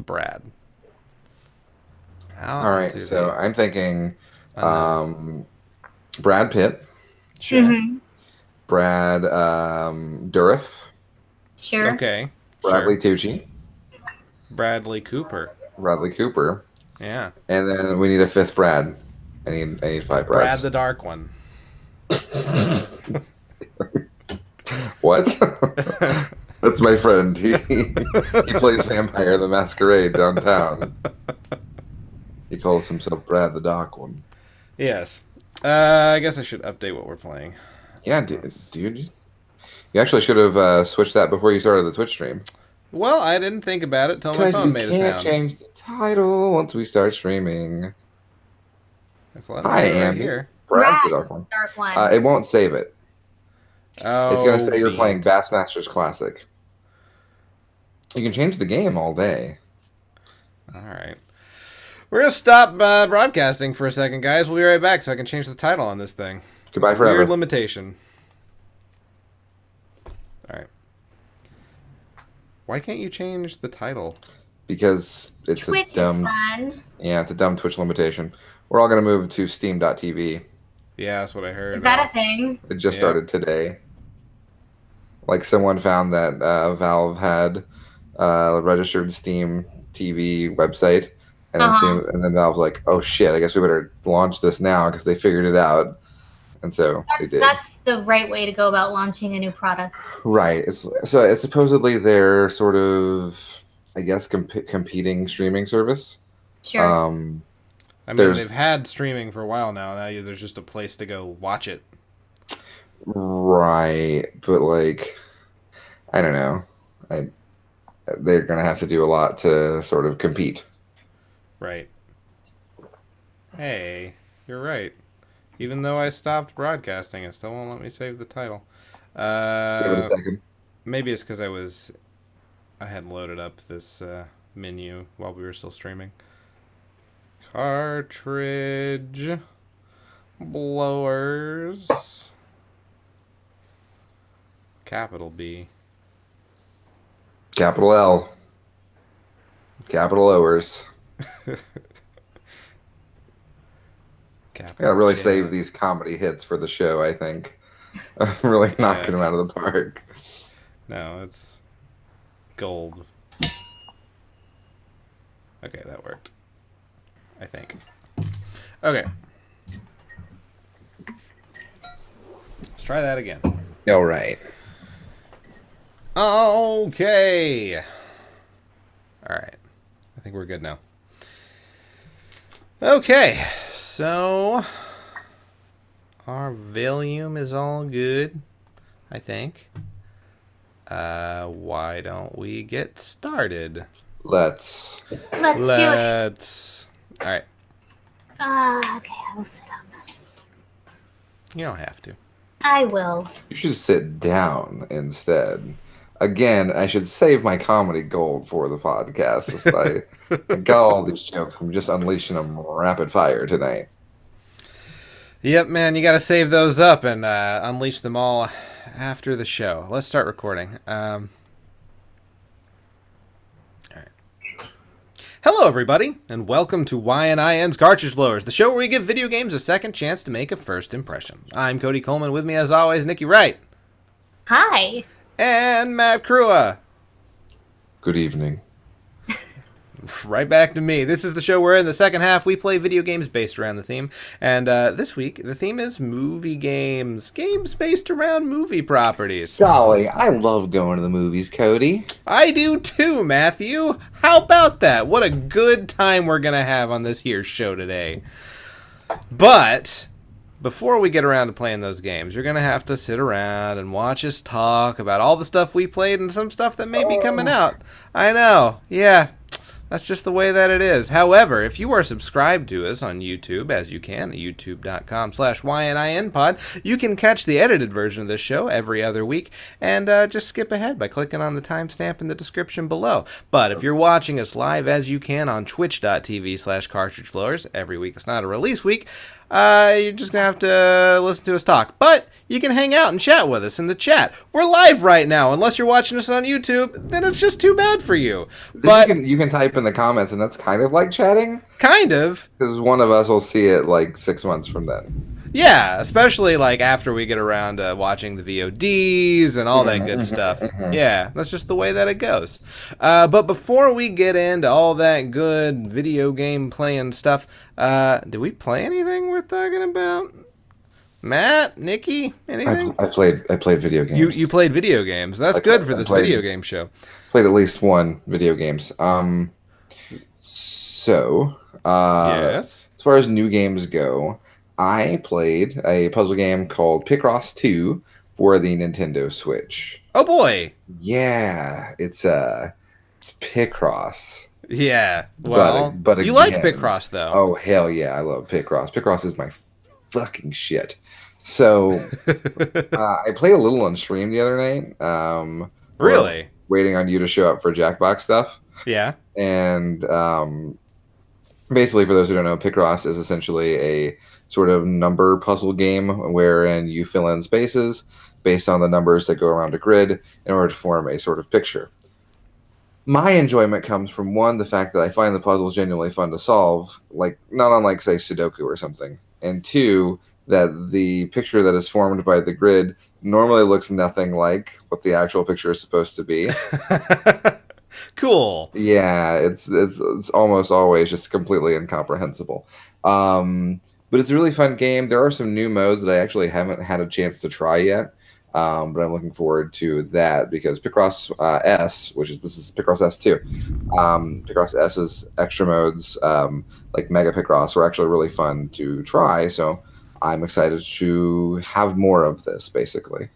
Brad. All right, so I'm thinking Brad Pitt, Sure. Mm-hmm. Brad Dourif, Sure. Okay. Bradley Sure. Tucci, Bradley Cooper. Bradley Cooper, Yeah. and then we need a fifth Brad. I need five Brad Brads. the Dark One. What? That's my friend. He plays Vampire the Masquerade downtown. He calls himself Brad the Dark One. Yes. I guess I should update what we're playing. Yeah, dude. You actually should have switched that before you started the Twitch stream. Well, I didn't think about it till my Because phone you made a can't sound. change the title once we start streaming. So let me Hi, do it right Andy. here. Brad's the Dark One. Dark One. It won't save it. Oh, It's going to say you're playing beans. Bassmasters Classic. You can change the game all day. All right. We're going to stop broadcasting for a second, guys. We'll be right back so I can change the title on this thing. Goodbye It's a forever. weird limitation. All right. Why can't you change the title? Because it's Twitch a dumb... is fun. Yeah, it's a dumb Twitch limitation. We're all going to move to Steam.tv. Yeah, that's what I heard. Is that a thing? It just started today. Like someone found that Valve had a registered Steam TV website, and then Valve's like, "Oh shit! I guess we better launch this now," because they figured it out, and so they did. That's the right way to go about launching a new product. Right. It's supposedly their sort of, I guess, competing streaming service. Sure. I mean, they've had streaming for a while now. Now there's just a place to go watch it. Right, but like, I don't know. They're gonna have to do a lot to sort of compete. Right. Hey, you're right. Even though I stopped broadcasting, it still won't let me save the title. Give it a second. Maybe it's because I had loaded up this menu while we were still streaming. Cartridge blowers. Capital B. Capital L. Capital lowers. I gotta really save these comedy hits for the show, I think. I'm really knocking them out of the park. No, it's gold. Okay, that worked. I think. Okay. Let's try that again. All right. Okay. All right. I think we're good now. Okay. So our volume is all good, I think. Why don't we get started? Let's do it. All right. Okay, I will sit up. You don't have to. I will. You should sit down instead. Again, I should save my comedy gold for the podcast. I got all these jokes. I'm just unleashing them rapid fire tonight. Yep, man, you got to save those up and unleash them all after the show. Let's start recording. All right. Hello, everybody, and welcome to YNIN's Cartridge Blowers, the show where we give video games a second chance to make a first impression. I'm Cody Coleman. With me, as always, Nikki Wright. Hi. And Matt Crua. Good evening. Right back to me. This is the show where in the second half we play video games based around the theme. And this week, the theme is movie games. Games based around movie properties. Golly, I love going to the movies, Cody. I do too, Matthew. How about that? What a good time we're going to have on this here show today. But before we get around to playing those games, you're going to have to sit around and watch us talk about all the stuff we played and some stuff that may be coming out. I know. Yeah. That's just the way that it is. However, if you are subscribed to us on YouTube, as you can, at youtube.com/YNINpod, you can catch the edited version of this show every other week and just skip ahead by clicking on the timestamp in the description below. But if you're watching us live, as you can, on twitch.tv/cartridgeblowers every week, it's not a release week, you're just gonna have to listen to us talk. But you can hang out and chat with us in the chat. We're live right now. Unless you're watching us on YouTube, then it's just too bad for you. But you can type in the comments, and that's kind of like chatting. Kind of. Because one of us will see it like 6 months from then. Yeah, especially like after we get around to watching the VODs and all that good stuff. Yeah, that's just the way that it goes. But before we get into all that good video game playing stuff, did we play anything worth talking about? Matt, Nikki, anything? I played video games. You played video games. That's good for this video game show. Played at least one video games. So Yes. as far as new games go, I played a puzzle game called Picross 2 for the Nintendo Switch. Oh boy. Yeah, it's Picross. Yeah. Well, but you like again, Picross though. Oh hell yeah, I love Picross. Picross is my fucking shit. So I played a little on stream the other night. Really? Waiting on you to show up for Jackbox stuff. Yeah. And basically, for those who don't know, Picross is essentially a sort of number puzzle game wherein you fill in spaces based on the numbers that go around a grid in order to form a sort of picture. My enjoyment comes from, one, the fact that I find the puzzles genuinely fun to solve, like not unlike, say, Sudoku or something, and two, that the picture that is formed by the grid normally looks nothing like what the actual picture is supposed to be. Cool. Yeah, it's almost always just completely incomprehensible. But it's a really fun game. There are some new modes that I actually haven't had a chance to try yet, but I'm looking forward to that because Picross S, this is Picross S2. Picross S's extra modes, like Mega Picross, were actually really fun to try. So I'm excited to have more of this, basically.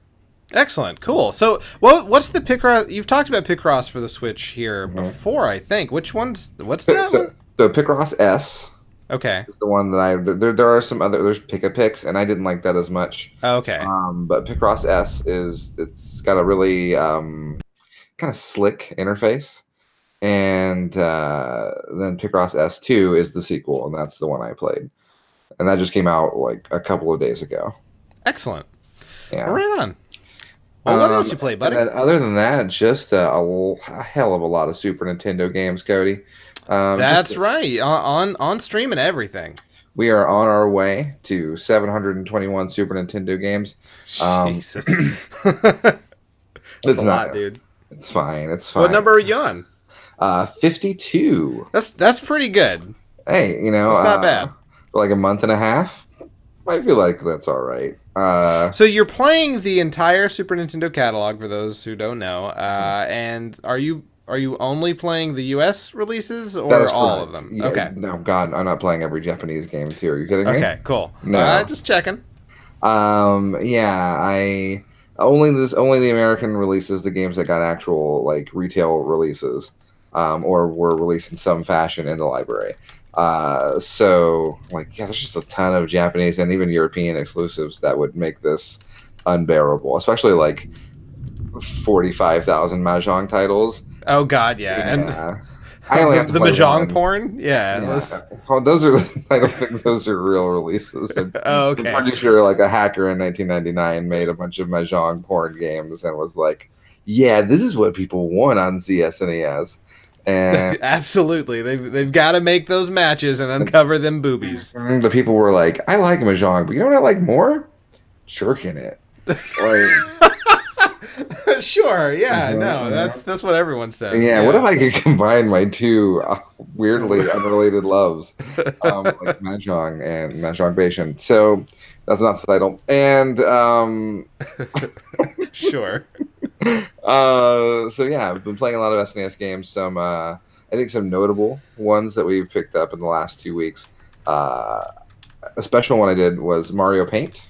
Excellent, cool. So, what's the Picross? You've talked about Picross for the Switch here before, I think. What's that one? So Picross S. Okay. Is the one that there are some other, there's Pick-a-Picks, and I didn't like that as much. Okay. But Picross S it's got a really kind of slick interface, and then Picross S2 is the sequel, and that's the one I played, and that just came out like a couple of days ago. Excellent. Yeah. Right on. Well, what else you play, buddy? And then other than that, just a hell of a lot of Super Nintendo games, Cody. That's right. On stream and everything. We are on our way to 721 Super Nintendo games. Jesus. It's a lot, dude. It's fine. It's fine. What number are you on? 52. That's pretty good. Hey, it's not bad. For like a month and a half, I feel like that's all right. So you're playing the entire Super Nintendo catalog, for those who don't know, and are you only playing the U.S. releases or all of them? Yeah, okay. No, God, I'm not playing every Japanese game too. Are you kidding me? Okay, cool. No, just checking. Yeah, I only the American releases, the games that got actual like retail releases, or were released in some fashion in the library. So like, yeah, there's just a ton of Japanese and even European exclusives that would make this unbearable, especially like 45,000 Mahjong titles. Oh God, yeah. And I only have to the play Mahjong one. porn. Yeah. Well, those are. I don't think those are real releases. Oh, okay. I'm pretty sure like a hacker in 1999 made a bunch of Mahjong porn games and was like, "Yeah, this is what people want on ZSNES." And absolutely, they've got to make those matches and uncover them boobies. The people were like, "I like Mahjong, but you know what I like more? Jerking it." Like, sure, yeah, no, that's what everyone says. Yeah, what if I could combine my two weirdly unrelated loves, like Mahjong and Mahjongbation? So that's not the title. And sure. So yeah, I've been playing a lot of SNES games. Some, I think, some notable ones that we've picked up in the last 2 weeks. A special one I did was Mario Paint.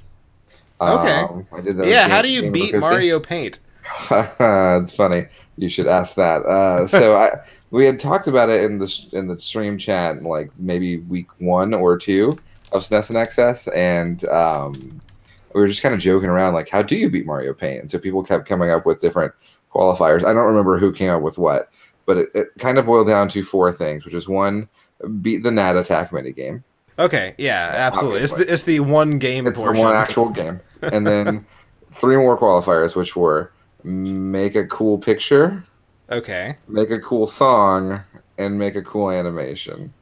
Okay. I did that. Yeah, how do you beat Mario Paint? It's funny. You should ask that. So we had talked about it in the stream chat, like maybe week 1 or 2 of SNES and XS, and we were just kind of joking around, like, how do you beat Mario Paint? And so people kept coming up with different qualifiers. I don't remember who came up with what, but it kind of boiled down to 4 things, which is 1, beat the Nat Attack minigame. Okay, yeah, absolutely. obviously. It's the one game It's portion. the one actual game. And then 3 more qualifiers, which were make a cool picture, Okay. make a cool song, and make a cool animation.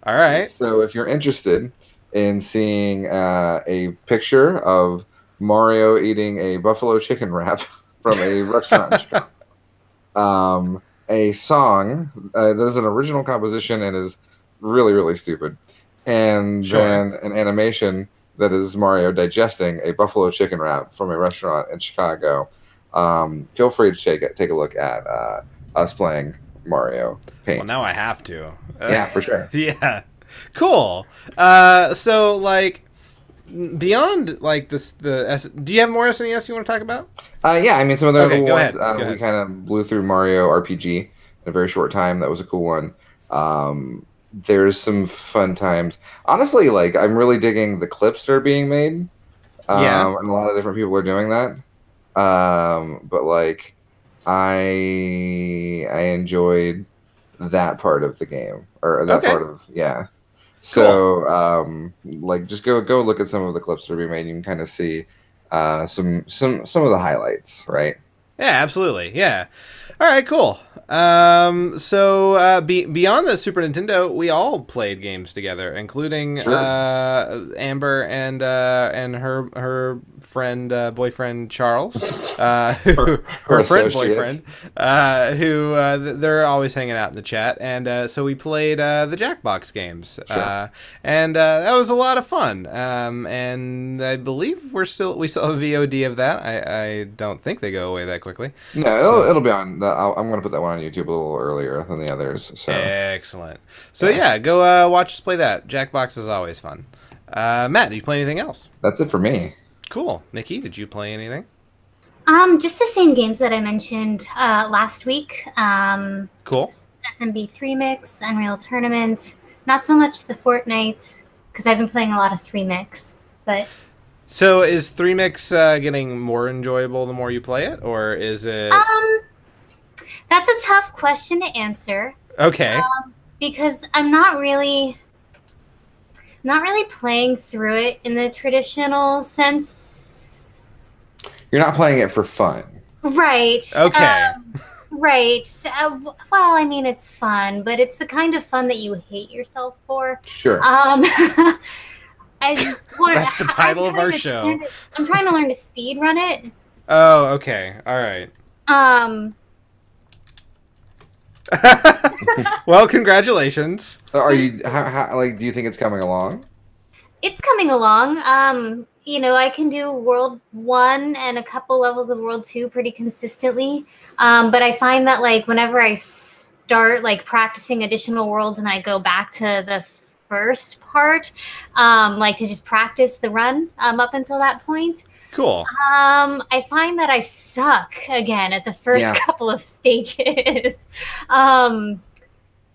All right. So if you're interested in seeing a picture of Mario eating a buffalo chicken wrap from a restaurant in Chicago, a song that is an original composition and is really, really stupid, and Sure. then an animation that is Mario digesting a buffalo chicken wrap from a restaurant in Chicago. Feel free to take a look at us playing Mario Paint. Well, now I have to. Yeah, for sure. Yeah. Cool. So like beyond like this, do you have more SNES you want to talk about? Yeah, I mean, some of the Okay, other go ones, ahead. Go we ahead. kind of blew through Mario RPG in a very short time. That was a cool one. There's some fun times. Honestly, like, I'm really digging the clips that are being made. Yeah. And a lot of different people are doing that. But like, I enjoyed that part of the game, or that Okay. part of, yeah. So, like, just go look at some of the clips that are being made. You can kind of see some of the highlights, right? Yeah, absolutely. Yeah. All right, cool. So beyond the Super Nintendo, we all played games together, including Sure. Amber and her friend boyfriend Charles, her friend associate. boyfriend, they're always hanging out in the chat, and so we played the Jackbox games, Sure. and that was a lot of fun. And I believe we still have VOD of that. I don't think they go away that quickly. No, So- it'll be on. I'm going to put that one on YouTube a little earlier than the others. So Excellent. So yeah, go watch us play that. Jackbox is always fun. Matt, did you play anything else? that's it for me. Cool. Nikki, did you play anything? Just the same games that I mentioned last week. Cool. SMB3 Mix, Unreal Tournament. Not so much the Fortnite, because I've been playing a lot of 3 Mix. But So is 3 Mix getting more enjoyable the more you play it, or is it? that's a tough question to answer Okay. because I'm not really playing through it in the traditional sense. You're not playing it for fun. Right. Okay. Right. Well, I mean, it's fun, but it's the kind of fun that you hate yourself for. Sure. That's the title of our show. I'm trying to learn to speed run it. Oh, okay. All right. Well, congratulations. Are you how like? Do you think it's coming along? It's coming along. You know, I can do World 1 and a couple levels of World 2 pretty consistently. But I find that, like, whenever I start, like, practicing additional worlds and I go back to the first part, like, to just practice the run up until that point, Cool. I find that I suck again at the first Yeah. couple of stages.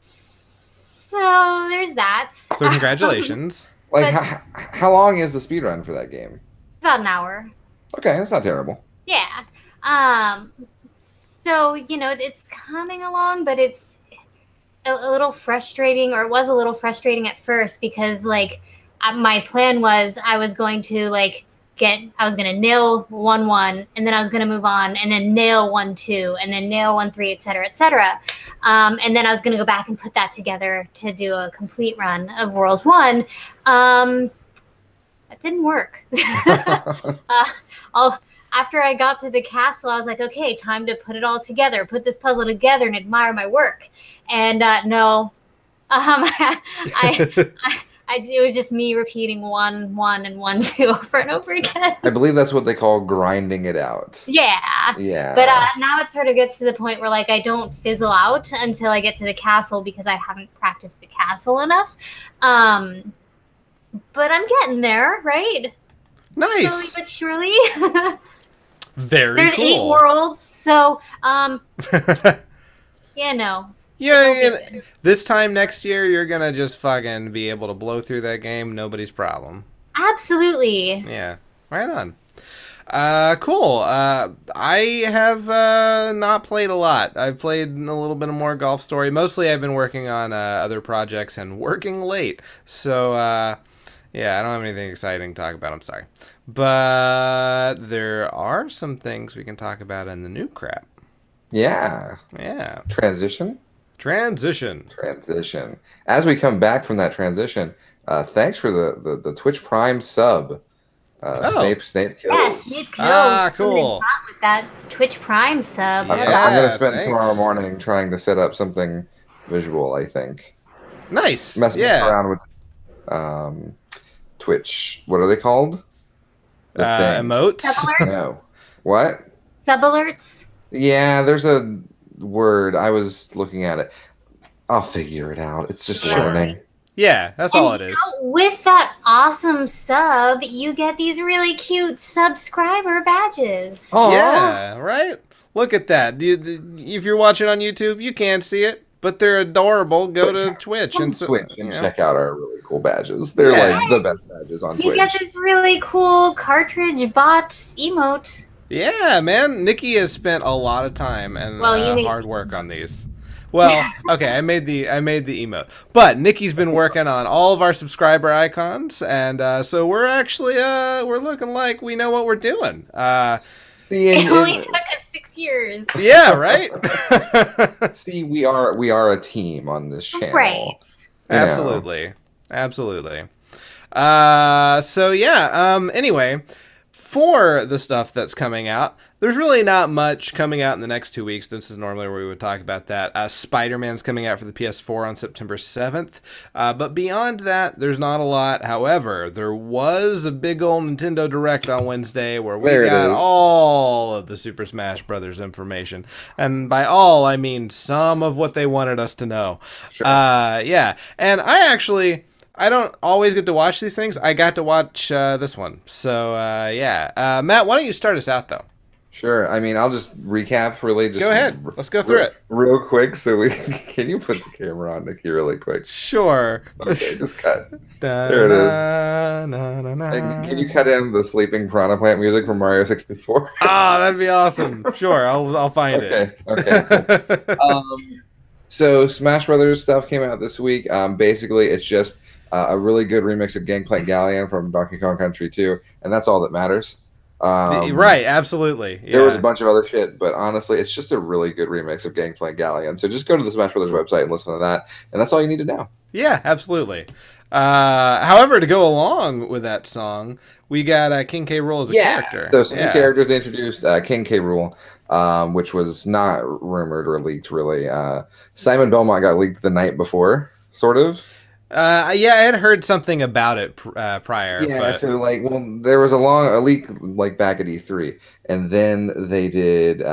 So there's that. So congratulations. Like, But- how long is the speed run for that game? About an hour. Okay, that's not terrible. Yeah. So, you know, it's coming along, but it's a little frustrating, or it was a little frustrating at first because, like, my plan was I was going to, like, I was going to nail 1-1, and then I was going to move on, and then nail 1-2, and then nail 1-3, et cetera, et cetera. And then I was going to go back and put that together to do a complete run of World 1. That didn't work. After I got to the castle, I was like, okay, time to put it all together, put this puzzle together and admire my work. And no, it was just me repeating 1-1 and 1-2 over and over again. I believe that's what they call grinding it out. Yeah. Yeah. But now it sort of gets to the point where, like, I don't fizzle out until I get to the castle because I haven't practiced the castle enough. But I'm getting there, right? Slowly Nice. but surely. Very There's cool. 8 worlds, so yeah, no. Yeah, It'll be and good. this time next year, you're gonna just fucking be able to blow through that game, nobody's problem. Absolutely. Yeah, right on. Cool. I have not played a lot. I've played a little bit of more Golf Story. Mostly, I've been working on other projects and working late. So Yeah, I don't have anything exciting to talk about. I'm sorry. But there are some things we can talk about in the new crap. Yeah. Yeah. Transition. Transition. As we come back from that transition, thanks for the Twitch Prime sub. Oh. Snape kills. Yeah, Snape kills. Cool. With that Twitch Prime sub. Yeah. That's I'm gonna awesome. spend thanks. tomorrow morning trying to set up something visual. I think. Nice. Mess Yeah. around with Twitch. What are they called? The things. Emotes. Sub alerts. No. What? Sub alerts. Yeah, there's a word. I was looking at it. I'll figure it out. It's just Sure. learning. Yeah, that's all it is. With that awesome sub, you get these really cute subscriber badges. Oh Yeah, right? Look at that. If you're watching on YouTube, you can't see it, but they're adorable. Go to Twitch and Twitch and you know. check out our really cool badges. They're Yeah. like the best badges on You Twitch. get this really cool cartridge bot emote. Yeah, man. Nikki has spent a lot of time and hard work on these. Well, okay, I made the emote, but Nikki's been working on all of our subscriber icons, and so we're actually we're looking like we know what we're doing. See, It only took us 6 years. Yeah, right. see, we are a team on this channel. Right. Absolutely. So yeah. Anyway, for the stuff that's coming out, there's really not much coming out in the next 2 weeks. This is normally where we would talk about that. Spider-Man's coming out for the PS4 on September 7th. But beyond that, there's not a lot. However, there was a big old Nintendo Direct on Wednesday where we got all of the Super Smash Brothers information. And by all, I mean some of what they wanted us to know. Sure. Yeah. And I don't always get to watch these things. I got to watch this one. So, yeah. Matt, why don't you start us out, though? Sure. I mean, I'll just recap really. Just Go ahead. Let's go through it. Real quick. So we can you put the camera on, Nikki, really quick? Sure. Okay, just cut. There it is. And can you cut in the sleeping piranha plant music from Mario 64? Ah, that'd be awesome. Sure, I'll find it. Okay. So Smash Brothers stuff came out this week. Basically, it's just a really good remix of Gangplank Galleon from Donkey Kong Country 2, and that's all that matters. Right, absolutely. Yeah. There was a bunch of other shit, but honestly, it's just a really good remix of Gangplank Galleon. So just go to the Smash Brothers website and listen to that, and that's all you need to know. Yeah, absolutely. However, to go along with that song, we got King K. Rool as a character. So some new characters they introduced. King K. Rool, which was not rumored or leaked, really. Simon Belmont got leaked the night before, sort of. Yeah, I had heard something about it prior. Yeah, but... so there was a leak like back at E3, and then they did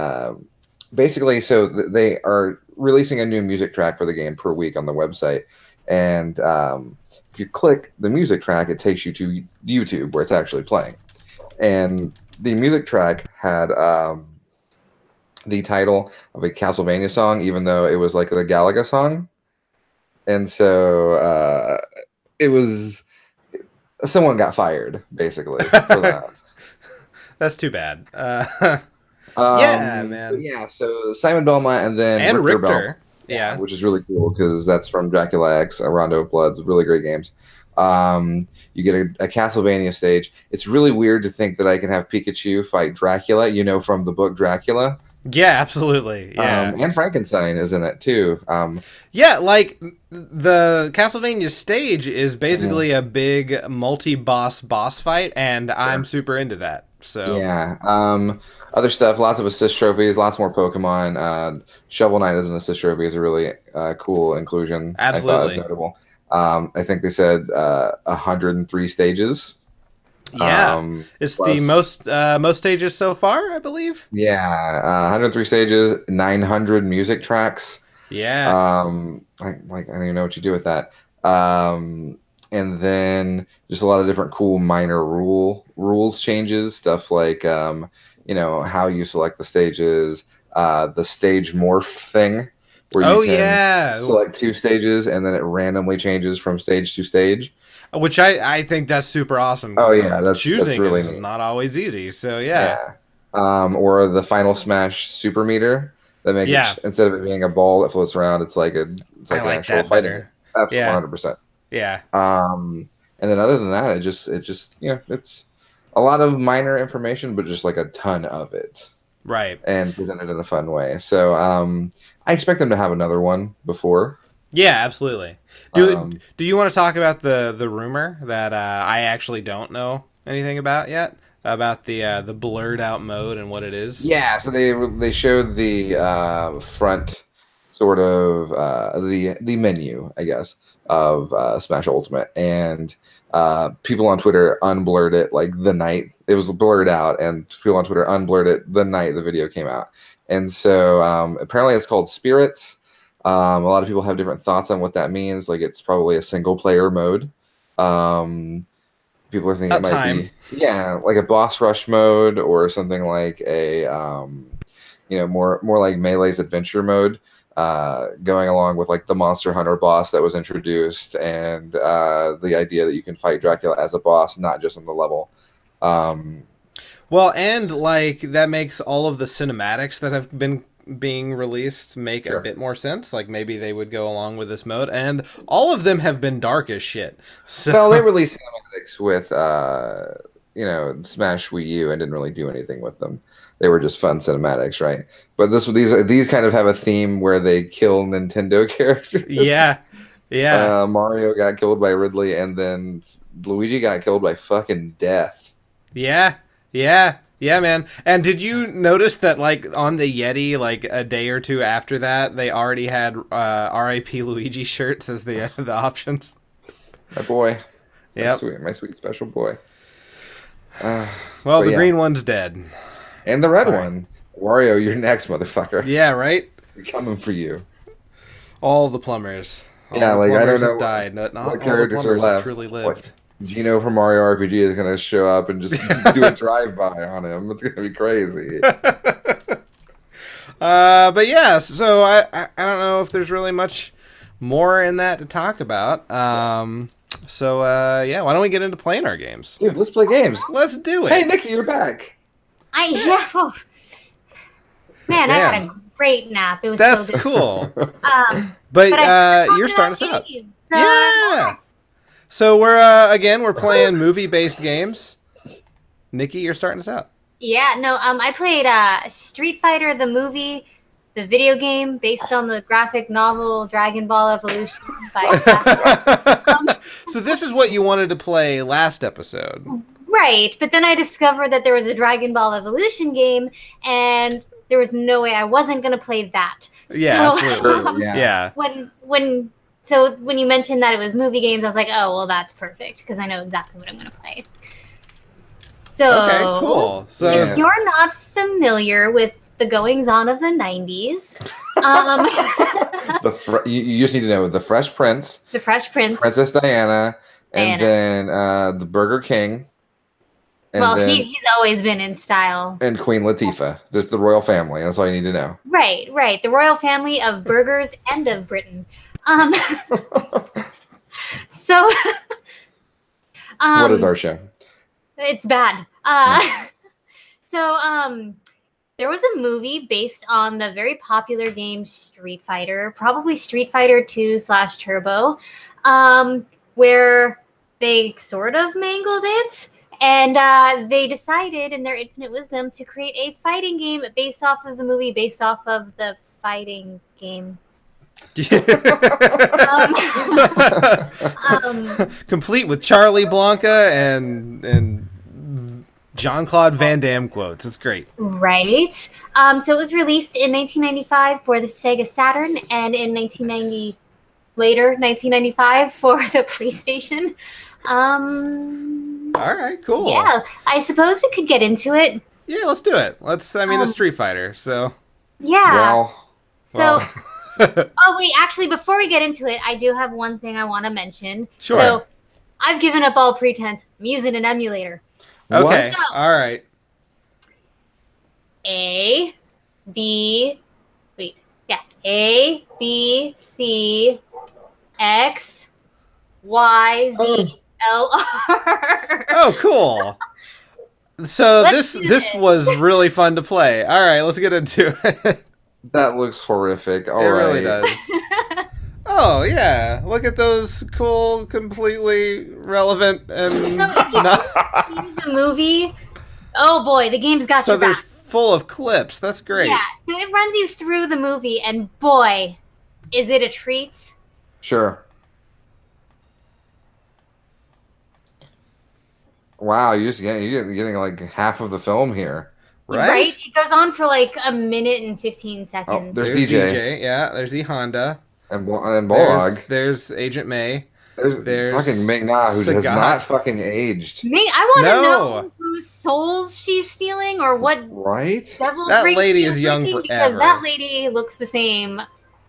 basically. So they are releasing a new music track for the game per week on the website, and if you click the music track, it takes you to YouTube where it's actually playing, and the music track had the title of a Castlevania song, even though it was like the Galaga song. And so it was someone got fired basically for that. That's too bad. Yeah, man. Yeah, so Simon Belmont and then Richter. Belmont, yeah, which is really cool because that's from Dracula X, Rondo of Bloods, really great games. You get a Castlevania stage. It's really weird to think that I can have Pikachu fight Dracula, from the book Dracula. Yeah, absolutely. Yeah, and Frankenstein is in it too. Yeah, like the Castlevania stage is basically a big multi-boss fight, and I'm super into that. So yeah, other stuff, lots of assist trophies, lots more Pokemon. Shovel Knight as an assist trophy is a really cool inclusion. Absolutely, I thought it was notable. I think they said 103 stages. Yeah, it's plus, the most stages so far, I believe. Yeah, 103 stages, 900 music tracks. Yeah. I don't even know what you do with that. And then just a lot of different cool minor rules changes, stuff like how you select the stages, the stage morph thing, where you can select 2 stages and then it randomly changes from stage to stage. Which I think that's super awesome. Oh yeah, that's really is neat. Not always easy. So yeah. Or the Final Smash Super Meter that makes it, instead of it being a ball that floats around, it's like an actual fighter. Absolutely, 100%. Yeah. And then other than that, it's a lot of minor information, but just like a ton of it, Right. and presented in a fun way. So I expect them to have another one before. Yeah, absolutely. Do you want to talk about the rumor that I actually don't know anything about yet? About the blurred out mode and what it is? Yeah, so they showed the front sort of the menu, I guess, of Smash Ultimate, and people on Twitter unblurred it like the night it was blurred out, and people on Twitter unblurred it the night the video came out. And so apparently it's called Spirits. A lot of people have different thoughts on what that means. Like it's probably a single player mode. People are thinking it might be like a boss rush mode or something like a more like Melee's adventure mode, going along with like the Monster Hunter boss that was introduced, and the idea that you can fight Dracula as a boss, not just on the level. Well, and like that makes all of the cinematics that have been being released make a bit more sense. Like maybe they would go along with this mode, and all of them have been dark as shit. So well, they released cinematics with Smash Wii U and didn't really do anything with them. They were just fun cinematics, right? But these kind of have a theme where they kill Nintendo characters. Yeah. Mario got killed by Ridley, and then Luigi got killed by fucking Death. Yeah, man. And did you notice that, like, on the Yeti, like, a day or two after that, they already had R.I.P. Luigi shirts as the options? My boy. Yeah. My sweet special boy. Well, the green one's dead. And the red one. Wario, you're next, motherfucker. Yeah, right? We're coming for you. All the plumbers. I don't know. Have died. Not all the characters are left. Truly lived. Gino from Mario RPG is going to show up and just do a drive-by on him. It's going to be crazy. But yeah, so I don't know if there's really much more in that to talk about. So why don't we get into playing our games? Dude, let's play games. Let's do it. Hey, Nikki, you're back. Man, I had a great nap. It was That's so good. Cool. But you're starting us out. Yeah. So we're playing movie-based games. Nikki, you're starting us out. Yeah, no, I played Street Fighter the movie, the video game based on the graphic novel Dragon Ball Evolution. So this is what you wanted to play last episode. Right, but then I discovered that there was a Dragon Ball Evolution game, and there was no way I wasn't going to play that. Yeah, so, absolutely. Yeah. When you mentioned that it was movie games, I was like, oh, well, that's perfect, because I know exactly what I'm going to play. So, okay, cool. So, if you're not familiar with the goings-on of the 90s, you just need to know the Fresh Prince, Princess Diana, and then the Burger King. And he's always been in style. And Queen Latifah. There's the royal family. That's all you need to know. Right. The royal family of burgers and of Britain. So, what is our show? It's bad. There was a movie based on the very popular game Street Fighter, probably Street Fighter 2/Turbo, where they sort of mangled it. And they decided, in their infinite wisdom, to create a fighting game based off of the movie, based off of the fighting game. Complete with Charlie Blanca and Jean-Claude Van Damme quotes. It's great. Right. So it was released in 1995 for the Sega Saturn, and in 1995 for the PlayStation. All right, cool. Yeah, I suppose we could get into it. Yeah, let's do it. It's Street Fighter, so. Yeah. Oh, wait, actually, before we get into it, I do have one thing I want to mention. Sure. So, I've given up all pretense. I'm using an emulator. Okay, So, all right. A, B, C, X, Y, Z, L, R. Oh, cool. So this was really fun to play. All right, let's get into it. That looks horrific. All right. It really does. Oh yeah, look at those cool, completely relevant and So if you not. see the movie, oh boy, the game's got So your they're back. full of clips. That's great. Yeah, so it runs you through the movie, and boy, is it a treat. Sure. Wow, you're getting like half of the film here. Right? It goes on for like a minute and 15 Oh, seconds. there's There's DJ Yeah, there's E Honda. and There's, Bolog. there's Agent May. There's fucking Ming Na, who has not fucking aged. Me, I want to No. know whose souls she's stealing or what Right? devil That drink lady she's is young drinking, forever. because that lady looks the same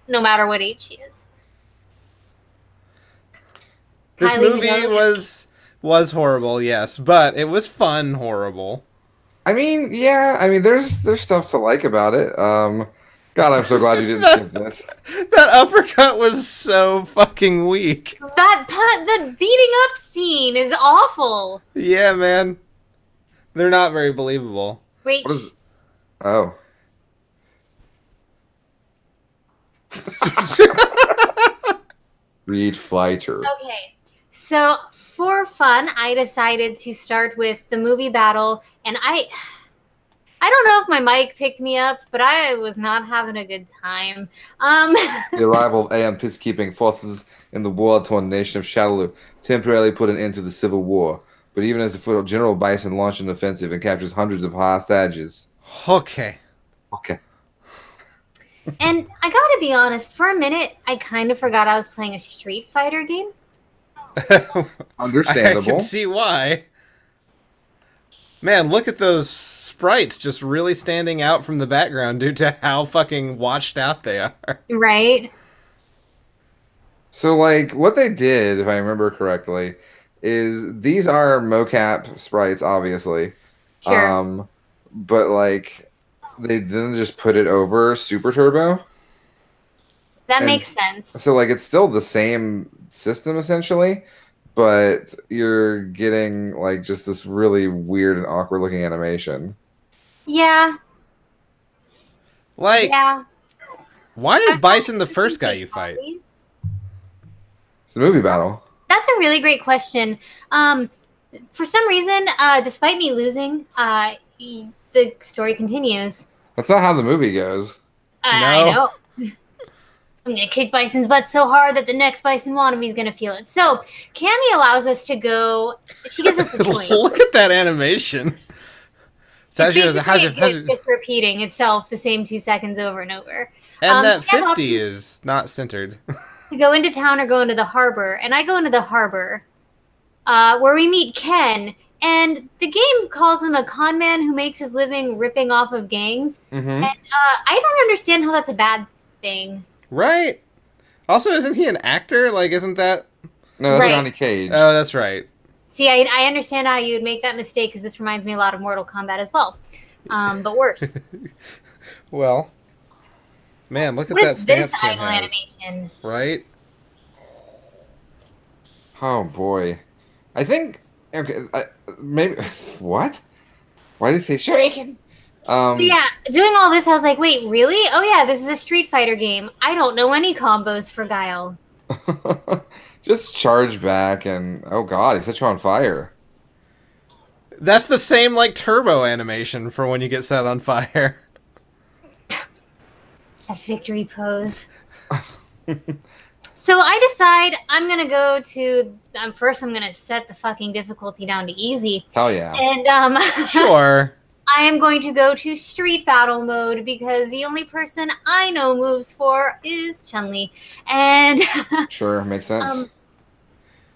no matter what age she is. This Kylie movie Minogue. was horrible, yes, but it was fun horrible. I mean, yeah. I mean, there's stuff to like about it. God, I'm so glad you didn't skip this. That uppercut was so fucking weak. The beating up scene is awful. Yeah, man. They're not very believable. Wait, What is? Oh. Street Fighter. okay. So for fun, I decided to start with the movie battle, and I don't know if my mic picked me up, but I was not having a good time. The arrival of AM peacekeeping forces in the war-torn nation of Shadaloo temporarily put an end to the Civil War. But even as the foot, General Bison launched an offensive and captures hundreds of hostages. Okay. Okay. And I gotta be honest, for a minute, I kind of forgot I was playing a Street Fighter game. Understandable. I can see why. Man, look at those sprites just really standing out from the background due to how fucking washed out they are. Right? So, like, what they did, if I remember correctly, is these are mocap sprites, obviously. Sure. But, like, they didn't just put it over Super Turbo. That And makes sense. So, like, it's still the same system, essentially, but you're getting, like, just this really weird and awkward-looking animation. Yeah. Like, Yeah. why is Bison the first guy you fight? It's the movie battle. That's a really great question. For some reason, despite me losing, the story continues. That's not how the movie goes. I know. I'm gonna kick Bison's butt so hard that the next Bison wannabe is gonna feel it. So, Cammy allows us to go. She gives us a choice. Look at that animation. It's basically just repeating itself the same 2 seconds over and over. And that so 50 is not centered. To go into town or go into the harbor, and I go into the harbor, where we meet Ken. And the game calls him a con man who makes his living ripping off of gangs. Mm-hmm. And I don't understand how that's a bad thing. Right. Also, isn't he an actor? Like, isn't that... No, that's Right. Johnny Cage. Oh, that's right. See, I understand how you would make that mistake, because this reminds me a lot of Mortal Kombat as well. But worse. Well, man, look at What that is this stance Ken idle has. animation? Right? Oh boy, I think okay. Maybe what? Why did he say shuriken? So yeah, doing all this, I was like, wait, really? Oh yeah, this is a Street Fighter game. I don't know any combos for Guile. Just charge back and oh god, he set you on fire. That's the same, like, turbo animation for when you get set on fire. That victory pose. So I decide I'm gonna go to. First, I'm gonna set the fucking difficulty down to easy, Hell yeah. and Sure. I am going to go to street battle mode because the only person I know moves for is Chun-Li, and Sure, makes sense.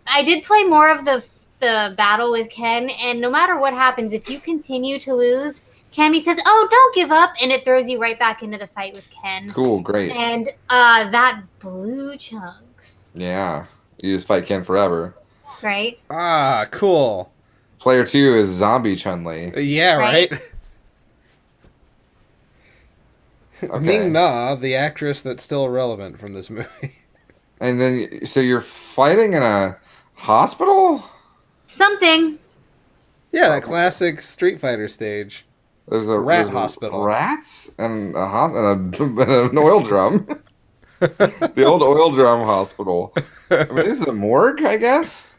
I did play more of the battle with Ken, and no matter what happens, if you continue to lose, Cammy says, "Oh, don't give up," and it throws you right back into the fight with Ken. Cool, great. And that blew chunks, Yeah, you just fight Ken forever. right? Ah, cool. Player 2 is Zombie Chun-Li. Yeah, right? Right. Okay. Ming Na, the actress that's still relevant from this movie. And then, so you're fighting in a hospital? Something. Yeah, that classic Street Fighter stage. There's a Rat hospital. Rats and and an oil drum. The old oil drum hospital. I mean, this is a morgue, I guess.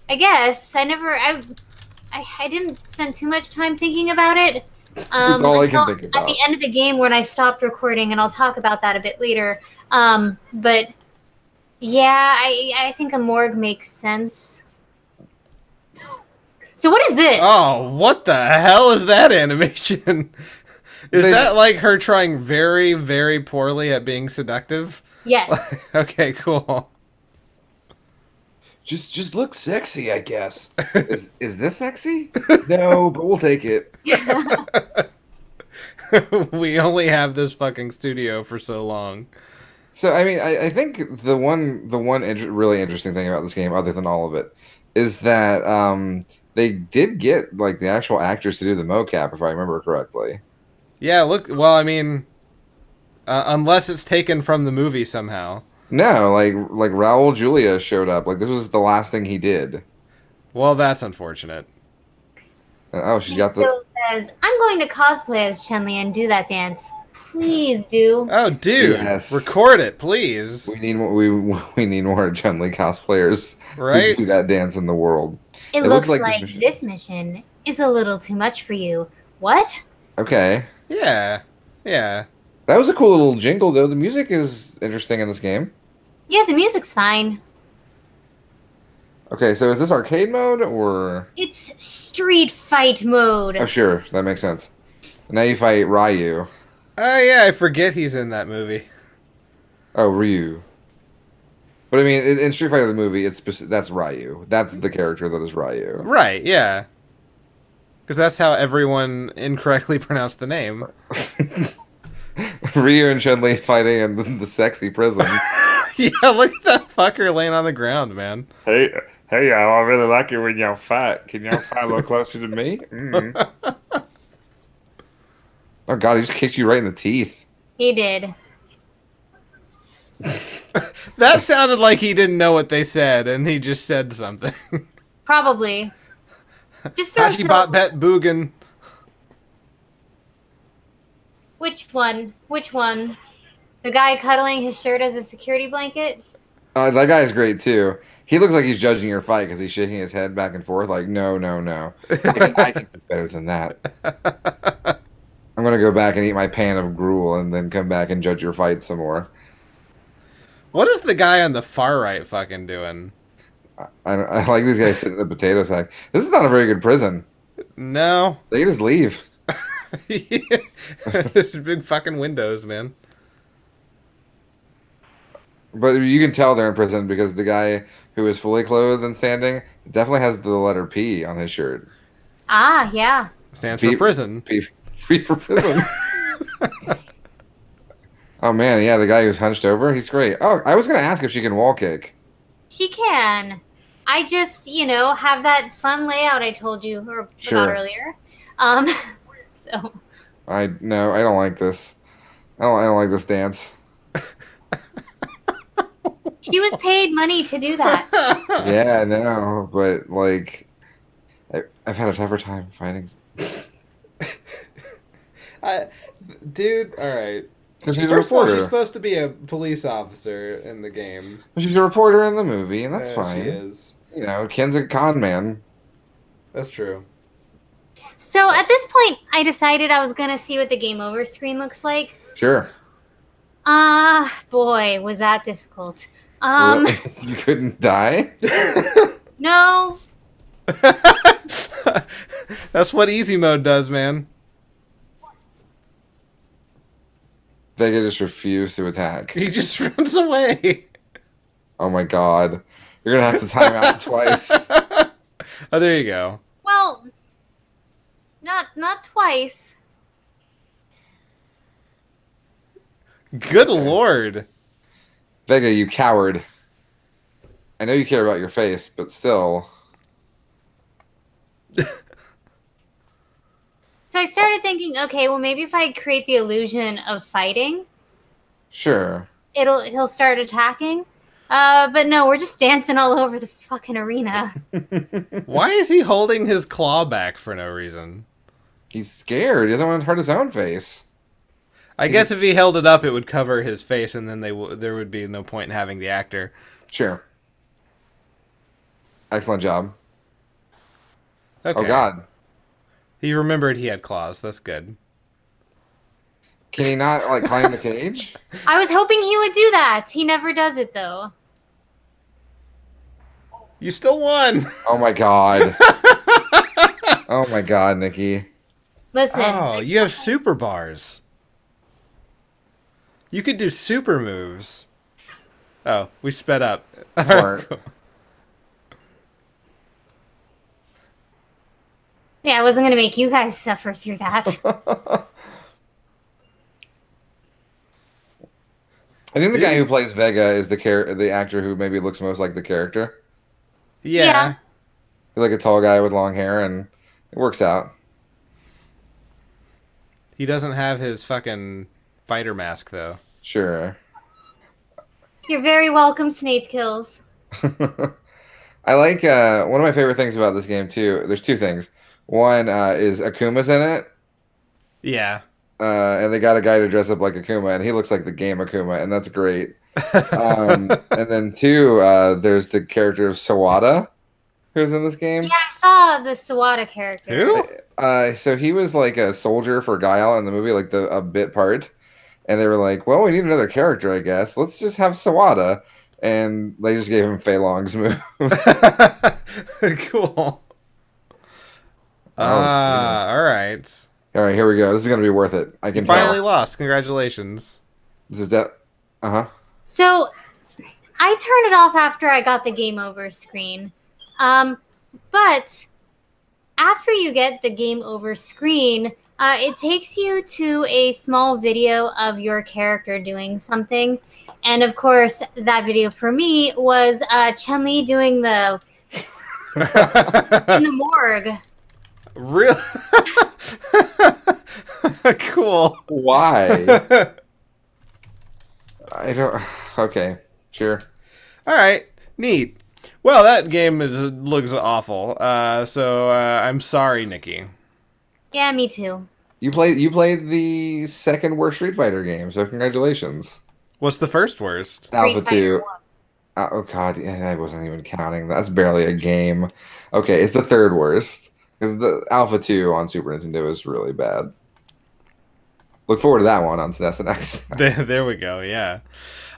I guess I didn't spend too much time thinking about it. That's all I can think At the about. end of the game when I stopped recording, and I'll talk about that a bit later. But yeah, I think a morgue makes sense. So what is this? Oh, what the hell is that animation? Is that like her trying very, very poorly at being seductive? Yes. Okay, cool. Just look sexy, I guess. Is this sexy? No, but we'll take it. We only have this fucking studio for so long. So I mean, I think the one really interesting thing about this game, other than all of it, is that they did get like the actual actors to do the mocap, if I remember correctly. Yeah, look. Well, I mean, unless it's taken from the movie somehow. No, like Raul Julia showed up. Like this was the last thing he did. Well, that's unfortunate. Oh, she's got the. Still says, "I'm going to cosplay as Chun-Li and do that dance. Please do." Oh, dude, Yes. record it, please. We need we need more Chun-Li cosplayers Right? who do that dance in the world. It looks looks like like this mission is a little too much for you. What? Okay, Yeah, yeah. that was a cool little jingle though. The music is interesting in this game. Yeah, the music's fine. Okay, so is this arcade mode or? It's street fight mode. Oh, sure, that makes sense. Now you fight Ryu. Oh, yeah. I forget he's in that movie. Oh, Ryu. But I mean, in Street Fighter the movie, that's Ryu. That's the character that is Ryu. Right? Yeah. Because that's how everyone incorrectly pronounced the name. Ryu and Chun-Li fighting in the sexy prison. Yeah, look at that fucker laying on the ground, man. Hey, y'all! I really like it when y'all fight. Can y'all fight a little closer to me? Oh God, he just kicked you right in the teeth. He did. That sounded like he didn't know what they said, and he just said something. Probably. Just throw Hachibat some... Bet Boogan. Which one? Which one? The guy cuddling his shirt as a security blanket? That guy's great too. He looks like he's judging your fight because he's shaking his head back and forth like, no, no, no. I can do better than that. I'm gonna go back and eat my pan of gruel and then come back and judge your fight some more. What is the guy on the far right fucking doing? I like these guys sitting in the potato sack. This is not a very good prison. No. They can just leave. There's big fucking windows, man. But you can tell they're in prison because the guy who is fully clothed and standing definitely has the letter P on his shirt. Ah, yeah. Stands P- for prison. P for prison. Oh man, yeah, the guy who's hunched over, he's great. Oh, I was gonna ask if she can wall kick. She can. I just, have that fun layout I told you about earlier. So. No, I don't like this. I don't like this dance. She was paid money to do that. Yeah, no, but like, I've had a tougher time fighting. Dude, all right. Because she's a First of all, reporter. she's supposed to be a police officer in the game. She's a reporter in the movie, and that's Yeah, fine. She is. You know, Ken's a con man. That's true. So at this point, I decided I was going to see what the game over screen looks like. Sure. Boy, was that difficult. Really? You couldn't die? No. That's what easy mode does, man. Vega just refused to attack. He just runs away. Oh my god. You're gonna have to time out twice. Oh, there you go. Well, not twice. Good lord. Vega, you coward. I know you care about your face, but still. So I started thinking, okay, well maybe if I create the illusion of fighting, Sure. he'll start attacking. But no, we're just dancing all over the fucking arena. Why is he holding his claw back for no reason? He's scared. He doesn't want to hurt his own face. I guess if he held it up, it would cover his face, and then there would be no point in having the actor. Sure. Excellent job. Okay. Oh, God. He remembered he had claws. That's good. Can he not, like, climb the cage? I was hoping he would do that. He never does it, though. You still won. Oh, my God. Oh, my God, Nikki. Listen. Oh, you have super bars. You could do super moves. Oh, we sped up. Smart. Yeah, I wasn't going to make you guys suffer through that. I think the guy who plays Vega is the actor who maybe looks most like the character. Yeah. He's like a tall guy with long hair, and it works out. He doesn't have his fucking fighter mask, though. Sure. You're very welcome, Snape Kills. I like one of my favorite things about this game too. There's two things. One is Akuma's in it. Yeah. And they got a guy to dress up like Akuma, and he looks like the game Akuma, and that's great. And then two, there's the character of Sawada, who's in this game. Yeah, I saw the Sawada character. Who? So he was like a soldier for Guile in the movie, like a bit part. And they were like, well, we need another character, I guess. Let's just have Sawada. And they just gave him Fei Long's moves. Cool. Yeah. All right. All right, here we go. This is going to be worth it. I can You finally tell. lost. Congratulations. This is that. Uh-huh. So, I turned it off after I got the game over screen. But after you get the game over screen, it takes you to a small video of your character doing something. And of course, that video for me was Chun-Li doing the in the morgue. Really? Cool. Why? I don't. Okay, sure. All right. Neat. Well, that game looks awful. So I'm sorry, Nikki. Yeah, me too. You played the second worst Street Fighter game, so congratulations. What's the first worst? Alpha Street Fighter 2. Oh god, yeah, I wasn't even counting. That's barely a game. Okay, it's the third worst. Because the Alpha 2 on Super Nintendo is really bad. Look forward to that one on SNES and X. There we go, yeah.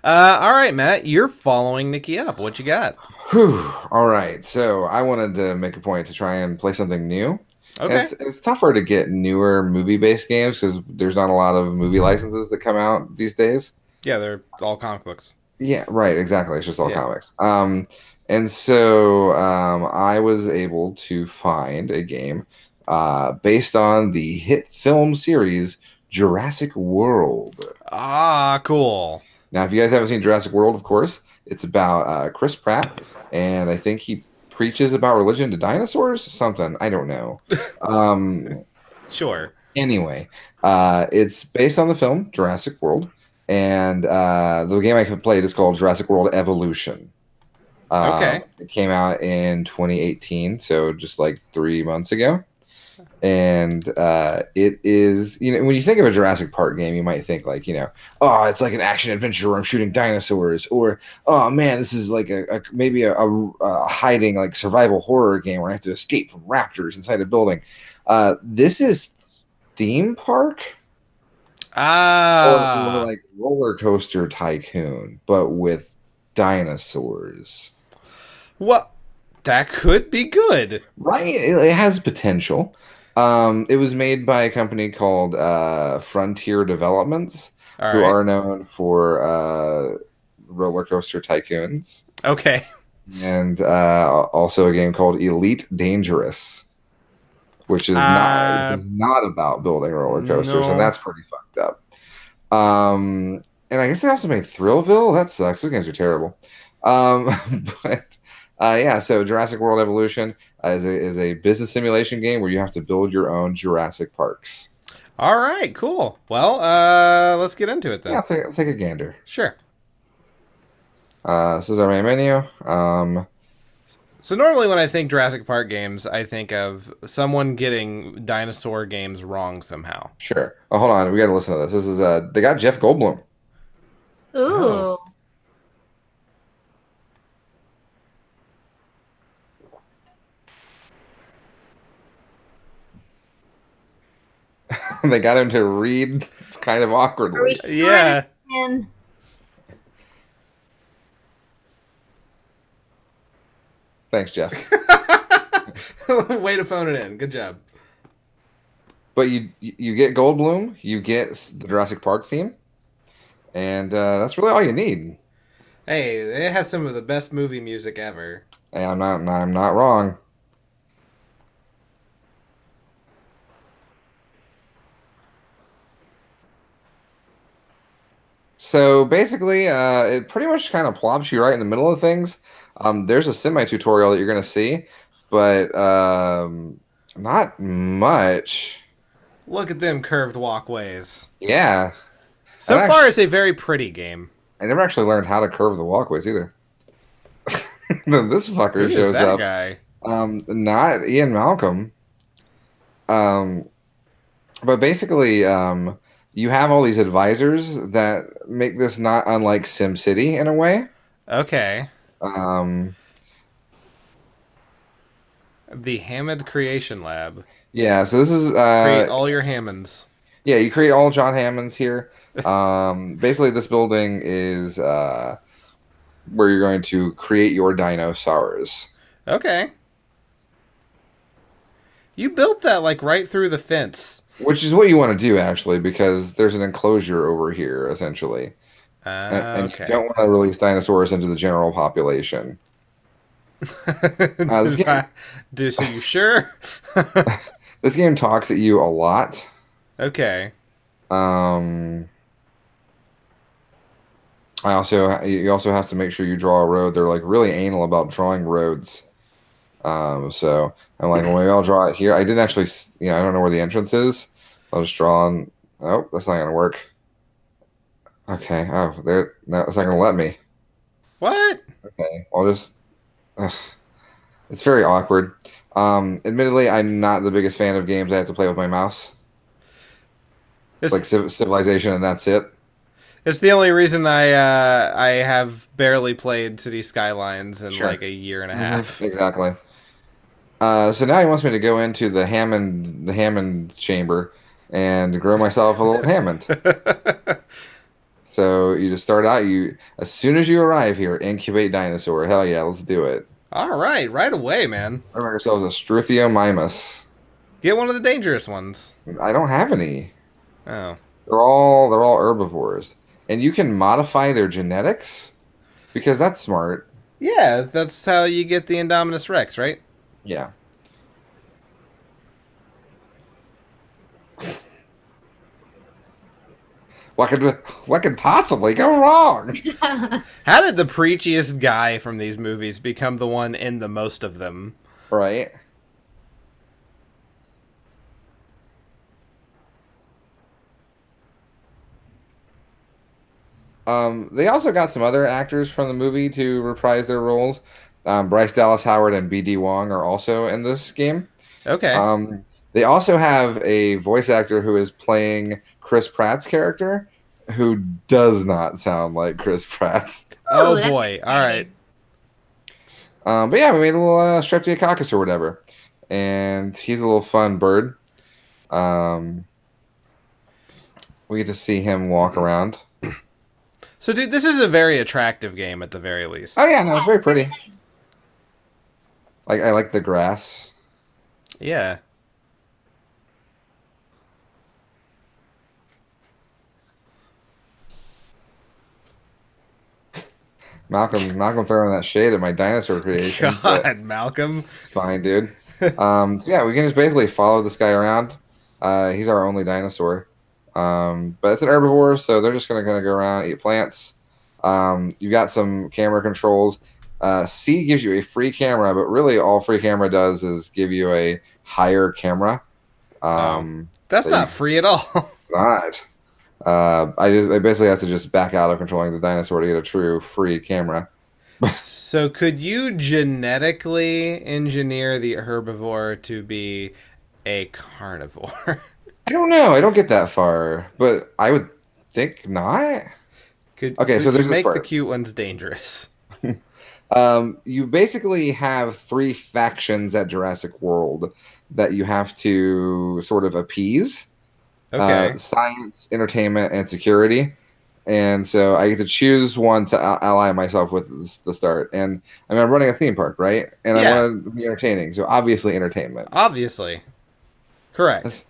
All right, Matt, you're following Nikki up. What you got? Whew. All right, so I wanted to make a point to try and play something new. Okay. It's tougher to get newer movie-based games because there's not a lot of movie licenses that come out these days. Yeah, they're all comic books. Yeah, right, exactly. It's just all comics. And so I was able to find a game based on the hit film series Jurassic World. Ah, cool. Now, if you guys haven't seen Jurassic World, of course, it's about Chris Pratt, and I think he preaches about religion to dinosaurs? Something. I don't know. Sure. Anyway, it's based on the film Jurassic World, and the game I played is called Jurassic World Evolution. Okay. It came out in 2018, so just like 3 months ago. And it is, when you think of a Jurassic Park game, you might think like, oh, it's like an action adventure where I'm shooting dinosaurs, or oh man, this is like maybe a hiding like survival horror game where I have to escape from raptors inside a building. This is theme park, or like roller coaster tycoon, but with dinosaurs. Well, that could be good, right? It has potential. It was made by a company called Frontier Developments, who are known for roller coaster tycoons. Okay. And also a game called Elite Dangerous, which is not about building roller coasters, and that's pretty fucked up. And I guess they also made Thrillville. That sucks. Those games are terrible. But yeah, so Jurassic World Evolution is a business simulation game where you have to build your own Jurassic Parks. All right, cool. Well, let's get into it then. Yeah, let's take a gander. Sure. This is our main menu. So normally when I think Jurassic Park games, I think of someone getting dinosaur games wrong somehow. Sure. Oh, hold on. We got to listen to this. This is they got Jeff Goldblum. Ooh. They got him to read kind of Are we awkwardly. sure Yeah. this is him? Thanks, Jeff. Way to phone it in. Good job. But you get Goldblum, you get the Jurassic Park theme, and that's really all you need. Hey, it has some of the best movie music ever. Hey, I'm not wrong. So basically, it pretty much kind of plops you right in the middle of things. There's a semi-tutorial that you're going to see, but not much. Look at them curved walkways. Yeah. So And far, actu- it's a very pretty game. I never actually learned how to curve the walkways either. Then this fucker Who's shows that up. guy? Not Ian Malcolm. Um, but basically, you have all these advisors that make this not unlike SimCity in a way. Okay. Um, The Hammond Creation Lab. yeah, so this is Create all your Hammonds. yeah, you create all John Hammonds here. Basically, this building is where you're going to create your dinosaurs. Okay. You built that like right through the fence. Which is what you want to do, actually, because there's an enclosure over here, essentially. And you Okay. don't want to release dinosaurs into the general population. This game- So you sure? This game talks at you a lot. Okay. You also have to make sure you draw a road. They're like really anal about drawing roads. So I'm like, well, maybe I'll draw it here. I didn't actually, I don't know where the entrance is. I'll just draw on. Oh, that's not gonna work. Okay. Oh, there. No, it's not gonna let me. What? Okay. I'll just. Ugh. It's very awkward. Admittedly, I'm not the biggest fan of games I have to play with my mouse. It's like Civilization, and that's it. It's the only reason I have barely played City Skylines in Sure. like a year and a half. Exactly. So now he wants me to go into the Hammond chamber and grow myself a little Hammond. So you just start out. As soon as you arrive here, incubate dinosaur. Hell yeah, let's do it. All right away, man. We make ourselves a Struthiomimus. Get one of the dangerous ones. I don't have any. Oh. They're all herbivores, and you can modify their genetics because that's smart. Yeah, that's how you get the Indominus Rex, right? Yeah. What could possibly go wrong? How did the preachiest guy from these movies become the one in the most of them? Right. They also got some other actors from the movie to reprise their roles. Bryce Dallas Howard and B.D. Wong are also in this game. Okay. They also have a voice actor who is playing Chris Pratt's character, who does not sound like Chris Pratt. Oh that's boy. All right. But yeah, we made a little Streptococcus or whatever, and he's a little fun bird. We get to see him walk around. So, dude, this is a very attractive game at the very least. Oh yeah, no, it's very pretty. I like the grass. Yeah. Malcolm throwing that shade at my dinosaur creation. God, Malcolm. It's fine, dude. So yeah, we can just basically follow this guy around. He's our only dinosaur. But it's an herbivore, so they're just gonna kind of go around, eat plants. You've got some camera controls. C gives you a free camera, but really all free camera does is give you a higher camera. That's not free at all. Not. I basically have to just back out of controlling the dinosaur to get a true free camera. So could you genetically engineer the herbivore to be a carnivore? I don't know. I don't get that far, but I would think not. Okay, so Could you there's this make the part. cute ones dangerous? You basically have three factions at Jurassic World that you have to sort of appease. Okay. Science, entertainment, and security. And so I get to choose one to ally myself with the start. And I mean, I'm running a theme park, right? And I Yeah. want to be entertaining. So obviously entertainment. Obviously. Correct. That's-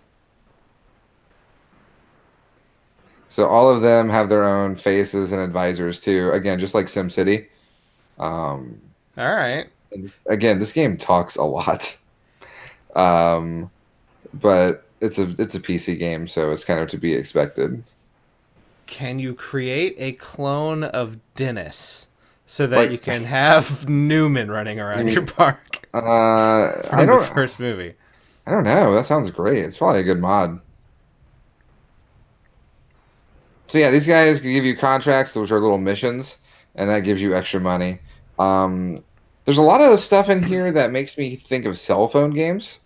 So all of them have their own faces and advisors too. Again, just like SimCity. Um, All right. and again, this game talks a lot. Um, but it's a PC game, so it's kind of to be expected. Can you create a clone of Dennis so that Like- you can have Newman running around your park I from the don't first movie? I don't know. That sounds great. It's probably a good mod. So yeah, these guys can give you contracts, which are little missions, and that gives you extra money. There's a lot of stuff in here that makes me think of cell phone games.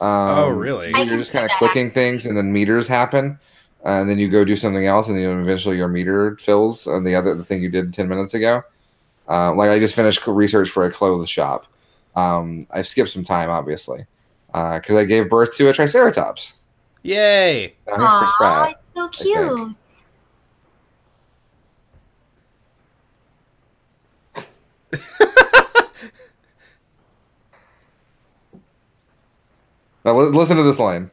Oh, really? I You're can just see kind of that. clicking things, and then meters happen, and then you go do something else, and then eventually your meter fills on the thing you did 10 minutes ago. Like I just finished research for a clothes shop. I've skipped some time, obviously, because I gave birth to a Triceratops. Yay! Now, here's Chris Aw, Pratt. it's so think. cute. Now listen to this line.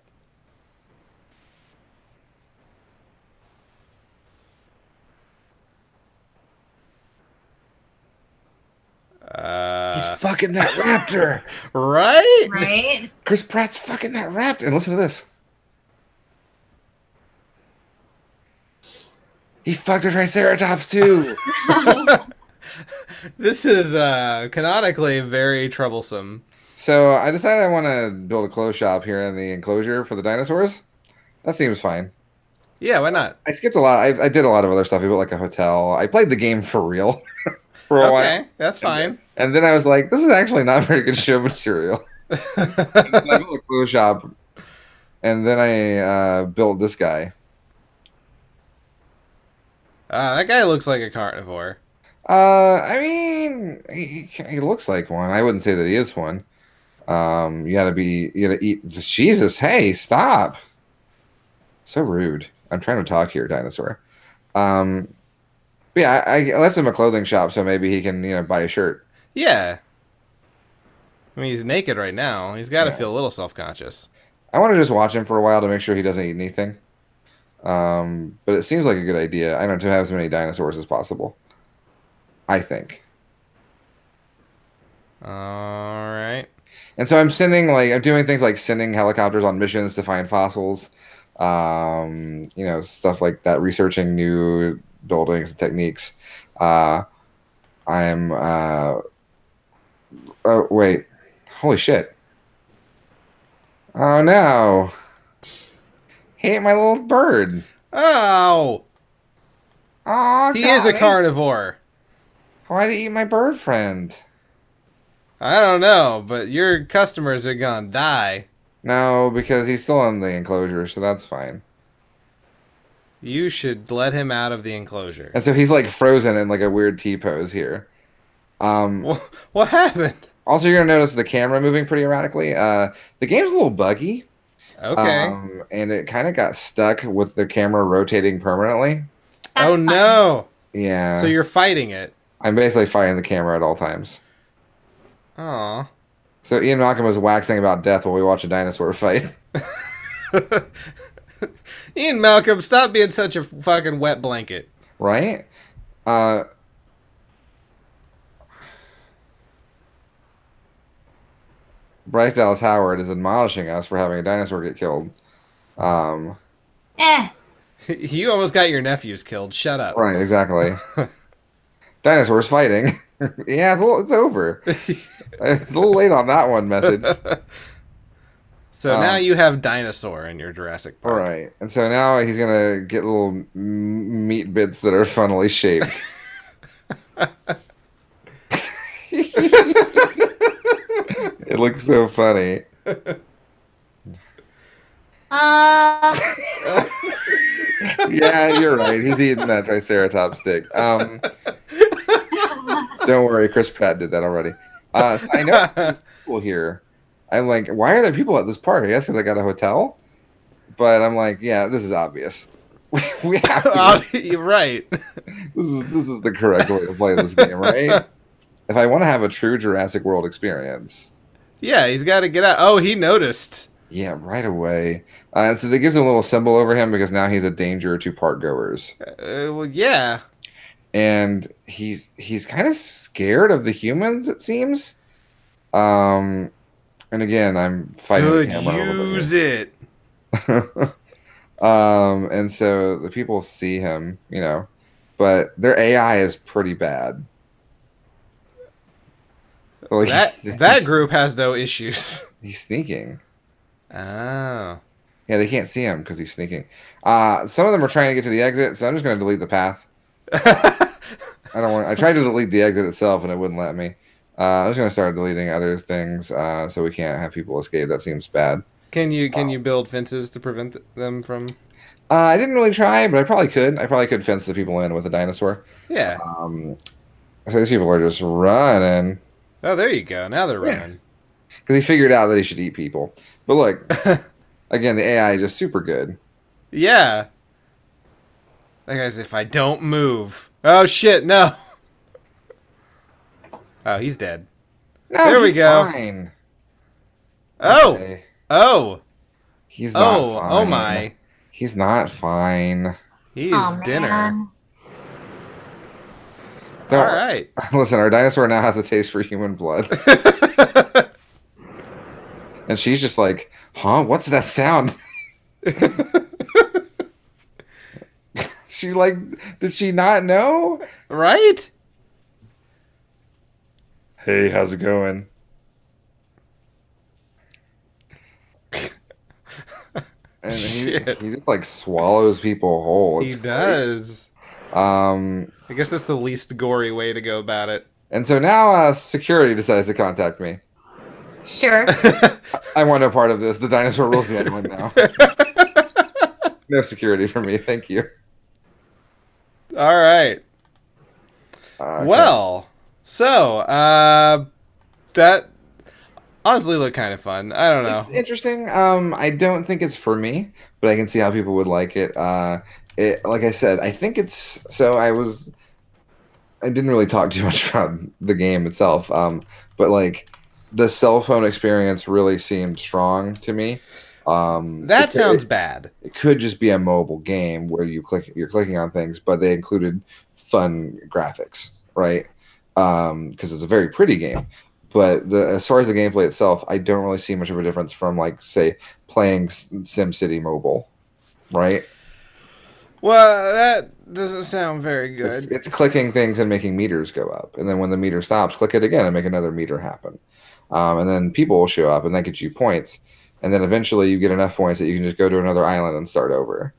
He's fucking that raptor. Right? Right? Chris Pratt's fucking that raptor. And listen to this. He fucked a Triceratops too. This is canonically very troublesome. So I decided I want to build a clothes shop here in the enclosure for the dinosaurs. That seems fine. Yeah, why not? I skipped a lot. I did a lot of other stuff. I built like a hotel. I played the game for real for a while. Okay, that's fine. And then I was like, this is actually not very good show material. And then I built a clothes shop. And then I built this guy. That guy looks like a carnivore. I mean, he looks like one. I wouldn't say that he is one. You gotta eat. Jesus, hey, stop. So rude. I'm trying to talk here, dinosaur. But yeah, I left him a clothing shop, so maybe he can, buy a shirt. Yeah. I mean, he's naked right now. He's got to Yeah. feel a little self-conscious. I want to just watch him for a while to make sure he doesn't eat anything. But it seems like a good idea. I don't know, to have as many dinosaurs as possible. I think. All right. And so I'm doing things like sending helicopters on missions to find fossils, stuff like that, researching new buildings and techniques. Oh, wait. Holy shit. Oh, no. He ate my little bird. Oh! Oh, He is a carnivore. Why'd he eat my bird friend? I don't know, but your customers are gonna die. No, because he's still in the enclosure, so that's fine. You should let him out of the enclosure. And so he's like frozen in like a weird T-pose here. What happened? Also, you're gonna notice the camera moving pretty erratically. The game's a little buggy. Okay. And it kind of got stuck with the camera rotating permanently. Oh That's fine. no! Yeah. So you're fighting it. I'm basically fighting the camera at all times. Aw. So Ian Malcolm was waxing about death while we watch a dinosaur fight. Ian Malcolm, stop being such a fucking wet blanket. Right? Bryce Dallas Howard is admonishing us for having a dinosaur get killed. Eh. You almost got your nephews killed. Shut up. Right, exactly. Dinosaurs fighting. Yeah, it's over. It's a little late on that one message. So now you have dinosaur in your Jurassic All Park. right, and so now he's gonna get little meat bits that are funnily shaped. It looks so funny. Yeah, you're right. He's eating that Triceratops stick. Don't worry, Chris Pratt did that already. So I know people here. I'm like, why are there people at this park? I guess because I got a hotel. But I'm like, yeah, this is obvious. We have to. You're right. This is the correct way to play this game, right? If I want to have a true Jurassic World experience. Yeah, he's got to get out. Oh, he noticed. Yeah, right away. So that gives him a little symbol over him because now he's a danger to park goers. Well, yeah. And he's kind of scared of the humans, it seems. And again, I'm fighting the camera a little bit. Use it. And so the people see him, you know, but their AI is pretty bad. Well, that group has no issues. He's sneaking. Oh. Yeah, they can't see him because he's sneaking. Some of them are trying to get to the exit, so I'm just going to delete the path. I tried to delete the exit itself, and it wouldn't let me. I'm just going to start deleting other things so we can't have people escape. That seems bad. Can you build fences to prevent them from? I didn't really try, but I probably could. I probably could fence the people in with a dinosaur. Yeah. So these people are just running. Oh, there you go. Now they're running. Because he figured out that he should eat people. But look, again, the AI is just super good. Yeah. That guy's, if I don't move. Oh, shit, no. Oh, he's dead. No, there we go. Fine. Oh. Okay. Oh. He's not fine. Oh, my. He's not fine. He's dinner. Man. All right. Listen, our dinosaur now has a taste for human blood. And she's just like, huh? What's that sound? She like, did she not know? Right? Hey, how's it going? And he just like swallows people whole. He does. I guess that's the least gory way to go about it. And so now security decides to contact me. Sure. I want no part of this. The dinosaur rules the island now. No security for me. Thank you. All right. Okay. Well, so that honestly looked kind of fun. I don't know. It's interesting. I don't think it's for me, but I can see how people would like it. Like I said, I think it's so. I didn't really talk too much about the game itself, but like the cell phone experience really seemed strong to me. That sounds bad. It could just be a mobile game where you're clicking on things, but they included fun graphics, right? Because it's a very pretty game. But as far as the gameplay itself, I don't really see much of a difference from, like, say, playing SimCity Mobile, right? Well, that doesn't sound very good. It's clicking things and making meters go up. And then when the meter stops, click it again and make another meter happen. And then people will show up, and that gets you points. And then eventually you get enough points that you can just go to another island and start over.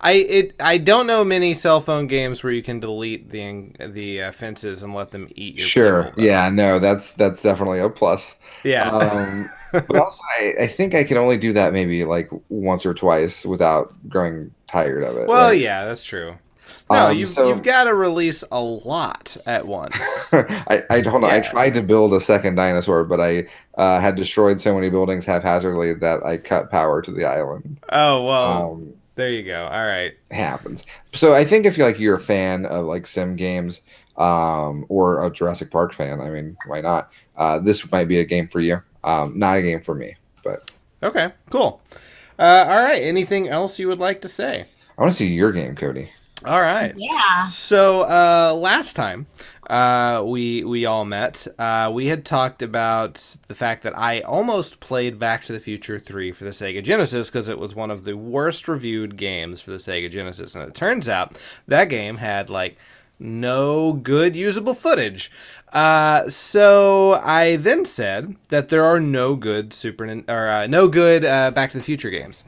I don't know many cell phone games where you can delete the fences and let them eat your Sure. Yeah, no, that's definitely a plus. Yeah. But also I think I can only do that maybe like once or twice without growing tired of it. Well, right? yeah, that's true. No, you've got to release a lot at once. I don't know. Yeah. I tried to build a second dinosaur, but I had destroyed so many buildings haphazardly that I cut power to the island. Oh, well, there you go. All right. It happens. So I think if you're a fan of like sim games or a Jurassic Park fan, I mean, why not? This might be a game for you. Not a game for me, but okay, cool. All right. Anything else you would like to say? I want to see your game, Cody. All right. Yeah. So last time we all met, we had talked about the fact that I almost played Back to the Future 3 for the Sega Genesis because it was one of the worst reviewed games for the Sega Genesis. And it turns out that game had like no good usable footage. So I then said that there are no good Back to the Future games.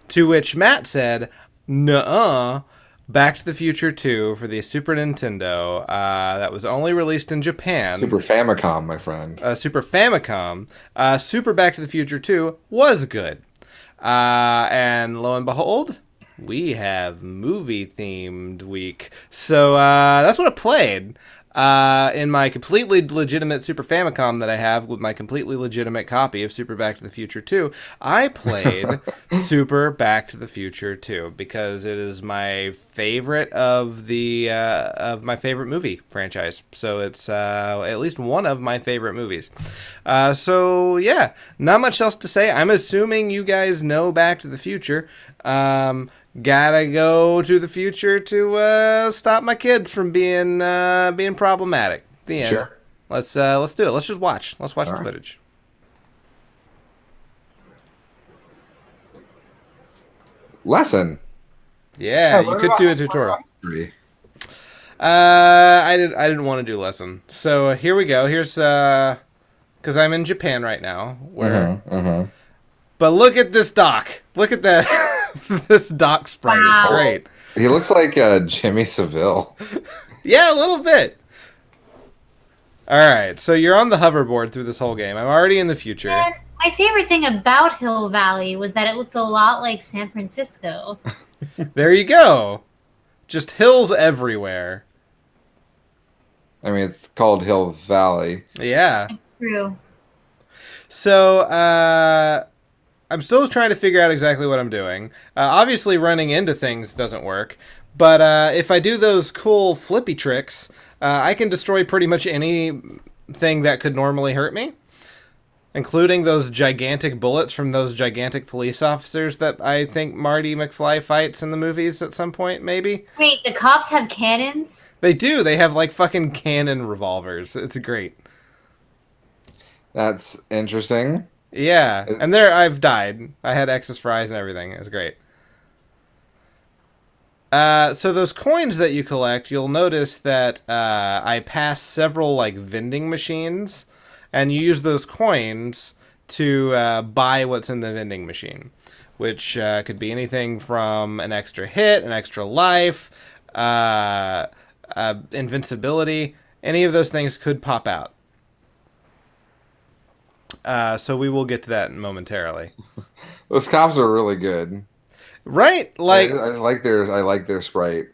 To which Matt said, "Nuh-uh. Back to the Future 2 for the Super Nintendo. That was only released in Japan. Super Famicom, my friend. Super Famicom. Super Back to the Future 2 was good. And lo and behold, we have movie-themed week. So that's what I played. In my completely legitimate Super Famicom that I have with my completely legitimate copy of Super Back to the Future 2, I played Super Back to the Future 2 because it is my favorite of my favorite movie franchise. So it's at least one of my favorite movies. So yeah, not much else to say. I'm assuming you guys know Back to the Future. Gotta go to the future to stop my kids from being problematic. The end. Sure. Let's do it. Let's just watch. Let's watch the footage. Lesson. Yeah, you could do a tutorial. I didn't want to do lesson. So here we go. Here's because I'm in Japan right now. Where? But look at this dock. Look at that. This dock sprite is great. He looks like Jimmy Seville. Yeah, a little bit. All right, so you're on the hoverboard through this whole game. I'm already in the future. And my favorite thing about Hill Valley was that it looked a lot like San Francisco. There you go. Just hills everywhere. I mean, it's called Hill Valley. Yeah. True. So, I'm still trying to figure out exactly what I'm doing. Obviously, running into things doesn't work. But if I do those cool flippy tricks, I can destroy pretty much anything that could normally hurt me. Including those gigantic bullets from those gigantic police officers that I think Marty McFly fights in the movies at some point, maybe? Wait, the cops have cannons? They do. They have, like, fucking cannon revolvers. It's great. That's interesting. Yeah, and there I've died. I had X's fries and everything. It was great. So those coins that you collect, you'll notice that I pass several like vending machines, and you use those coins to buy what's in the vending machine, which could be anything from an extra hit, an extra life, invincibility. Any of those things could pop out. So we will get to that momentarily. Those cops are really good, right? Like I like their sprite.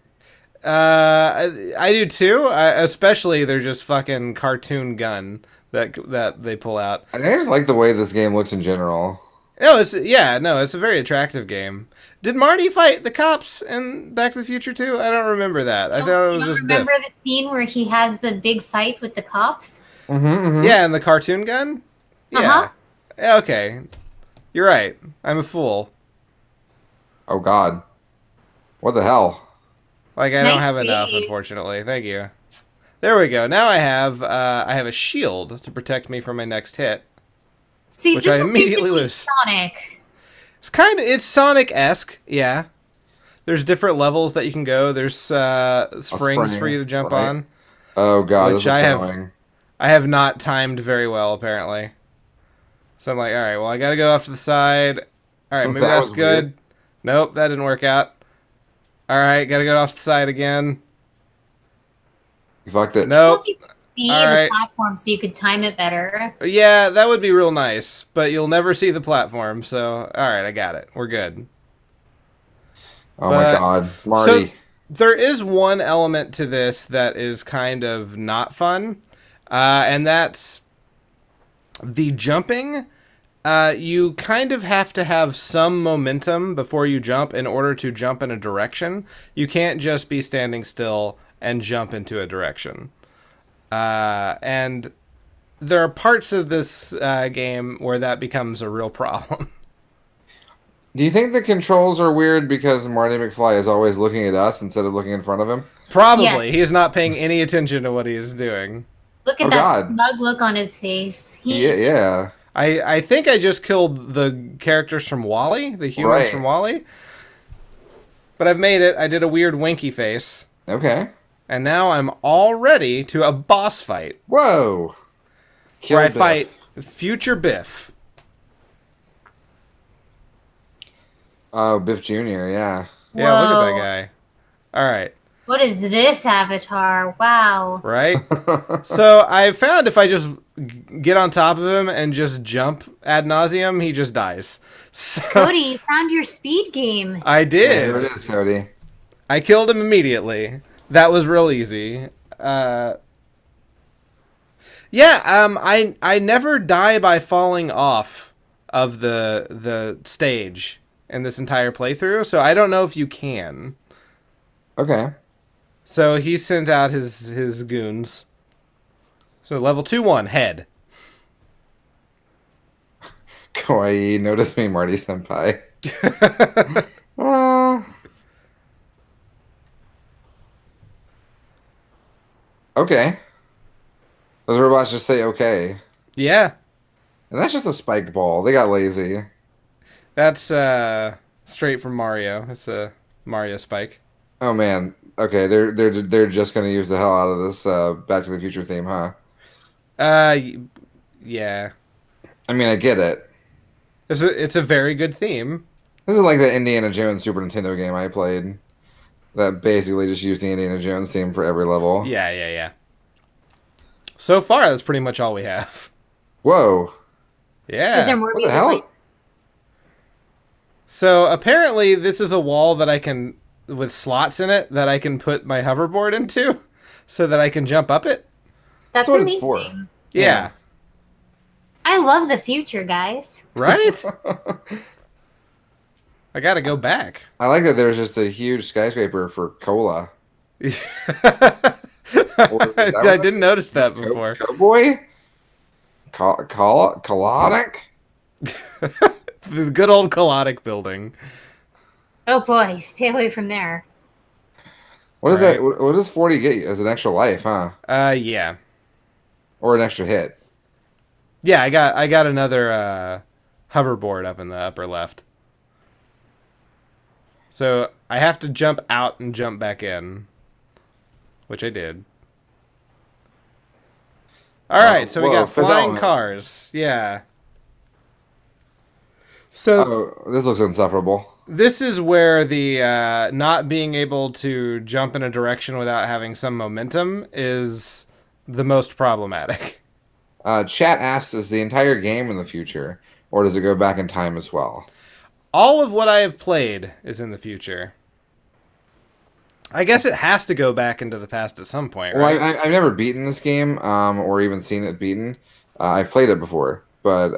I do too. Especially their just fucking cartoon gun that they pull out. I just like the way this game looks in general. No, it's a very attractive game. Did Marty fight the cops in Back to the Future too? I don't remember that. I thought it was just remember Biff. the scene where he has the big fight with the cops? Yeah, and the cartoon gun. Yeah. Yeah, okay. You're right. I'm a fool. Oh God. What the hell? Like I don't have enough, unfortunately. Thank you. There we go. Now I have a shield to protect me from my next hit. See, which this I is immediately basically lose. Sonic. It's Sonic-esque, yeah. There's different levels that you can go. There's springs for you to jump on. Oh God, which I have not timed very well apparently. So I'm like, all right, well, I got to go off to the side. All right, maybe that's good. Weird. Nope, that didn't work out. All right, got to go off to the side again. You fucked it. Nope. See the platform so you could time it better. Yeah, that would be real nice, but you'll never see the platform. So, all right, I got it. We're good. Oh my God, Marty. So there is one element to this that is kind of not fun, and that's the jumping. You kind of have to have some momentum before you jump in order to jump in a direction. You can't just be standing still and jump into a direction. And there are parts of this game where that becomes a real problem. Do you think the controls are weird because Marty McFly is always looking at us instead of looking in front of him? Probably. Yes. He is not paying any attention to what he is doing. Look at that smug look on his face. Yeah. I think I just killed the characters from WALL-E, the humans from WALL-E. But I've made it. I did a weird winky face. Okay. And now I'm all ready to a boss fight. Whoa. Where I fight Future Biff. Oh, Biff Jr., yeah. Yeah, look at that guy. All right. What is this avatar? Wow. Right? So I found if I just get on top of him and just jump ad nauseum, he just dies. So Cody, you found your speed game. I Yeah, there did. it is, Cody. I killed him immediately. That was real easy. I never die by falling off of the stage in this entire playthrough, so I don't know if you can. Okay. So he sent out his goons. So level 2-1, head. Kawaii, notice me, Marty Senpai. Okay. Those robots just say okay. Yeah. And that's just a spike ball. They got lazy. That's straight from Mario. It's a Mario spike. Oh man. Okay, they're just gonna use the hell out of this Back to the Future theme, huh? Yeah. I mean, I get it. It's a very good theme. This is like the Indiana Jones Super Nintendo game I played. That basically just used the Indiana Jones theme for every level. Yeah. So far, that's pretty much all we have. Whoa. Yeah. Is there more What the music? hell? So apparently, this is a wall that I can, with slots in it, that I can put my hoverboard into, so that I can jump up it. That's what it's amazing. for. Yeah. I love the future, guys. Right? I gotta go back. I like that there's just a huge skyscraper for cola. I didn't notice that before. Cowboy? Colonic? The good old Colodic building. Oh boy, stay away from there. What is Right. that? What does 40 get you as an extra life, huh? Yeah. Or an extra hit? Yeah, I got another hoverboard up in the upper left. So I have to jump out and jump back in, which I did. All right, so we whoa, got fifth flying element. cars. Yeah. So Oh, this looks insufferable. this is where the not being able to jump in a direction without having some momentum is the most problematic. Chat asks, is the entire game in the future, or does it go back in time as well? All of what I have played is in the future. I guess it has to go back into the past at some point, Well, right? I've never beaten this game, or even seen it beaten. I've played it before, but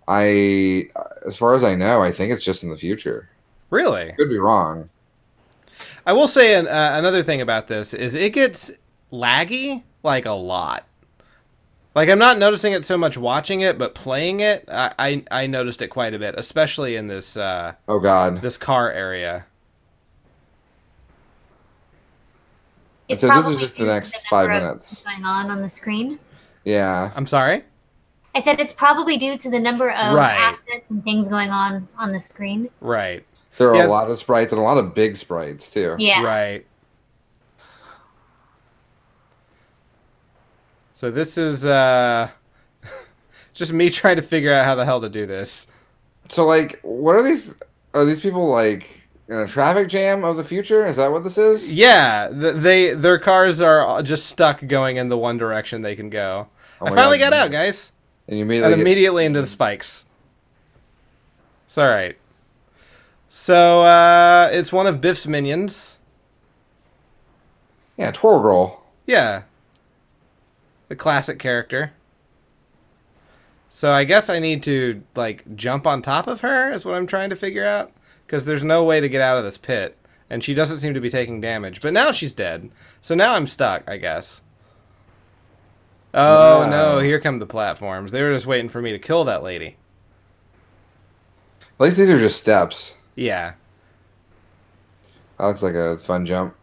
as far as I know, I think it's just in the future. Really? Could be wrong. I will say another thing about this is it gets laggy like a lot. Like I'm not noticing it so much watching it, but playing it, I noticed it quite a bit, especially in this Oh God. this car area. It's So this is probably just the due to next number 5 of minutes. things going on the screen. Yeah. I'm sorry? I said it's probably due to the number of Right. assets and things going on the screen. Right. There are Yeah. a lot of sprites and a lot of big sprites too. Yeah. Right. So this is just me trying to figure out how the hell to do this. So like, what are these? Are these people like in a traffic jam of the future? Is that what this is? Yeah, their cars are just stuck going in the one direction they can go. Oh I my finally God. got out, guys. And you And immediately get- immediately into the spikes. It's alright. So, it's one of Biff's minions. yeah, Twirl Girl. Yeah. The classic character. So I guess I need to, like, jump on top of her is what I'm trying to figure out. Because there's no way to get out of this pit. And she doesn't seem to be taking damage. But now she's dead. So now I'm stuck, I guess. Oh, Yeah. no. Here come the platforms. They were just waiting for me to kill that lady. At least these are just steps. Yeah. That looks like a fun jump.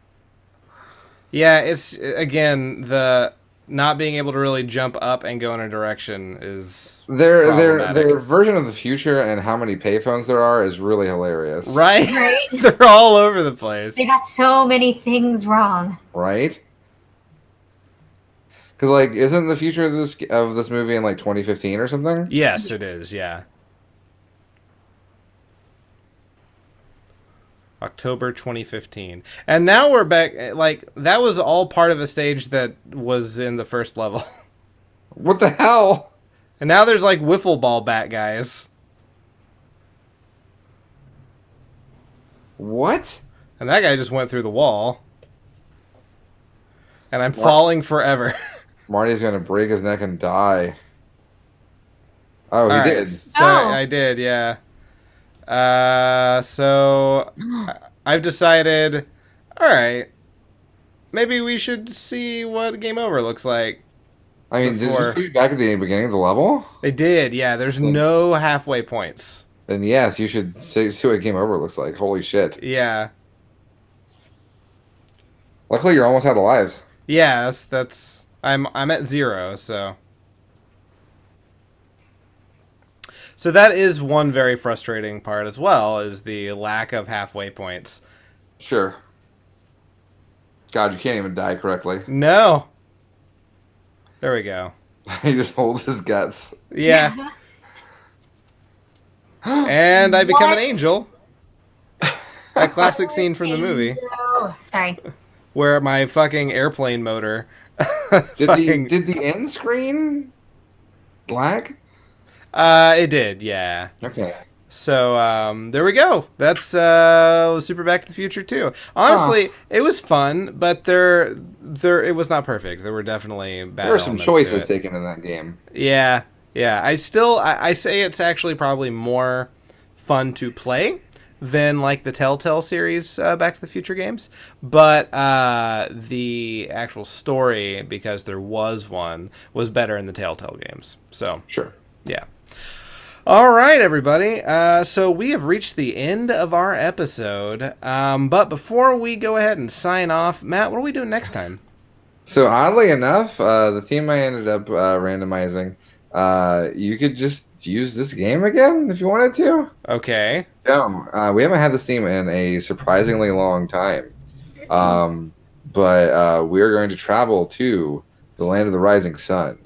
Yeah, it's, again, the not being able to really jump up and go in a direction is Their problematic. version of the future and how many payphones there are is really hilarious. Right? Right? They're all over the place. They got so many things wrong. Right? Because like, isn't the future of this movie in like 2015 or something? Yes, it is, yeah. October 2015. And now we're back. Like, that was all part of a stage that was in the first level. What the hell? And now there's, like, wiffle ball bat guys. What? And that guy just went through the wall. And I'm falling forever. Marty's gonna break his neck and die. Oh, he All right, did. So I did, yeah. So I've decided, all right, maybe we should see what Game Over looks like. I mean, did it just put you back at the beginning of the level? They did, yeah. There's no halfway points. Then yes, you should see what Game Over looks like. Holy shit. Yeah. Luckily, you're almost out of lives. Yeah, that's I'm at 0, so. So that is one very frustrating part as well, is the lack of halfway points. Sure. God, you can't even die correctly. No. There we go. He just holds his guts. Yeah. And I become an angel. A classic scene from the movie. Oh, sorry. Where my fucking airplane motor. Did the end screen lag? It did, yeah. Okay. So there we go. That's Super Back to the Future 2. Honestly, it was fun, but it was not perfect. There were definitely bad. There were some choices taken in that game. Yeah, yeah. I say it's actually probably more fun to play than like the Telltale series Back to the Future games, but the actual story, because there was one, was better in the Telltale games. So sure, yeah. All right, everybody. So we have reached the end of our episode. But before we go ahead and sign off, Matt, what are we doing next time? So oddly enough, the theme I ended up randomizing, you could just use this game again if you wanted to. Okay. No, we haven't had this theme in a surprisingly long time. But we're going to travel to the land of the rising sun,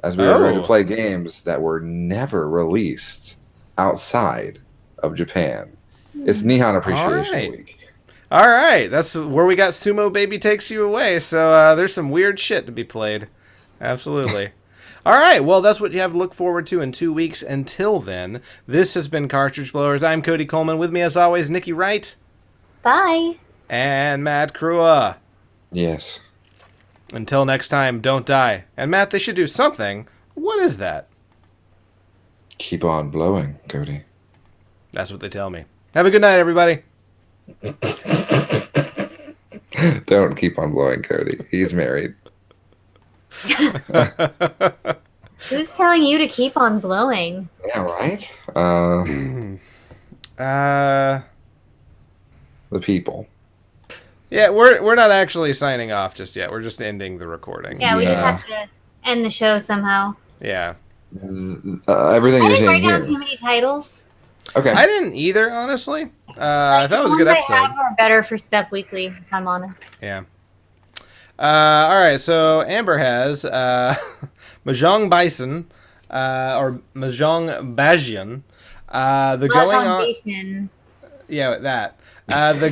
as we are going to play games that were never released outside of Japan. It's Nihon Appreciation Week. All right, that's where we got Sumo Baby Takes You Away, so there's some weird shit to be played. Absolutely. All right, well, that's what you have to look forward to in 2 weeks. Until then, this has been Cartridge Blowers. I'm Cody Coleman. With me, as always, Nikki Wright. Bye. And Matt Krua. Yes. Until next time, don't die. And Matt, they should do something. What is that? Keep on blowing, Cody. That's what they tell me. Have a good night, everybody. Don't keep on blowing, Cody. He's married. Who's telling you to keep on blowing? Yeah, right? The people. Yeah, we're not actually signing off just yet. We're just ending the recording. Yeah, we just have to end the show somehow. Yeah. Everything you're saying I didn't write here. down too many titles. Okay. I didn't either, honestly. I thought it was a good The episode. ones I have are better for Stuff Weekly, if I'm honest. Yeah. All right, so Amber has Mahjong Bison, or Mahjong Bajian. The going on. Yeah, that. The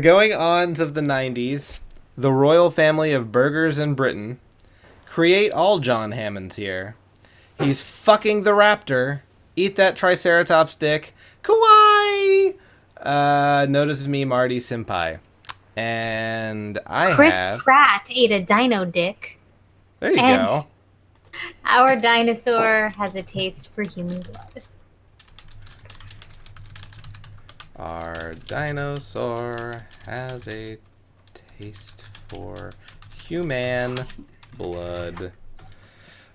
going-ons of the 90s, the royal family of burgers in Britain, create all John Hammonds here. He's fucking the raptor. Eat that Triceratops dick. Kawaii! Notice me, Marty Senpai. And Chris Pratt ate a dino dick. There you go. Our dinosaur has a taste for human blood. Our dinosaur has a taste for human blood.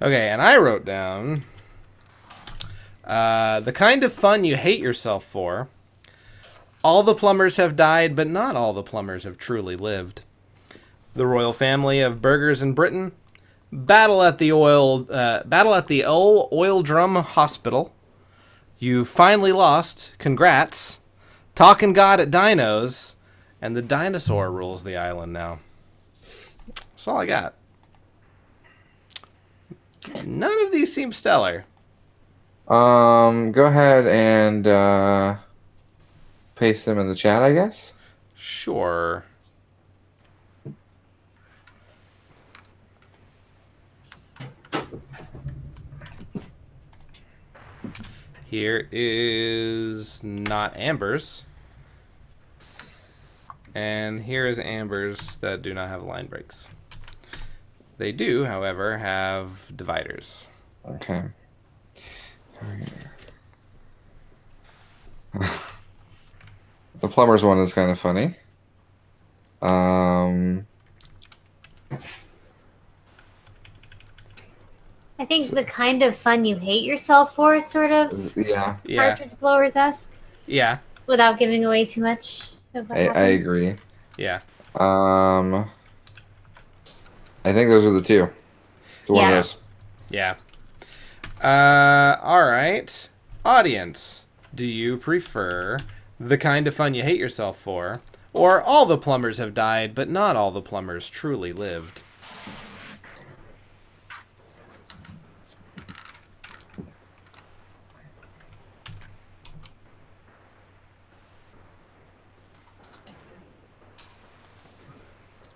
Okay, and I wrote down the kind of fun you hate yourself for. All the plumbers have died, but not all the plumbers have truly lived. The royal family of burgers in Britain. Battle at the oil drum hospital. You finally lost. Congrats. Talking God at dinos. And the dinosaur rules the island now. That's all I got. None of these seem stellar. Go ahead and paste them in the chat, I guess. Sure. Here is not Amber's. And here is Amber's that do not have line breaks. They do, however, have dividers. Okay. The plumber's one is kind of funny. I think the kind of fun you hate yourself for is sort of Yeah, cartridge blowers-esque, Yeah. without giving away too much of what I happened. agree. Yeah. I think those are the two. It's one of Yeah. those. Yeah. All right. Audience, do you prefer the kind of fun you hate yourself for, or all the plumbers have died, but not all the plumbers truly lived?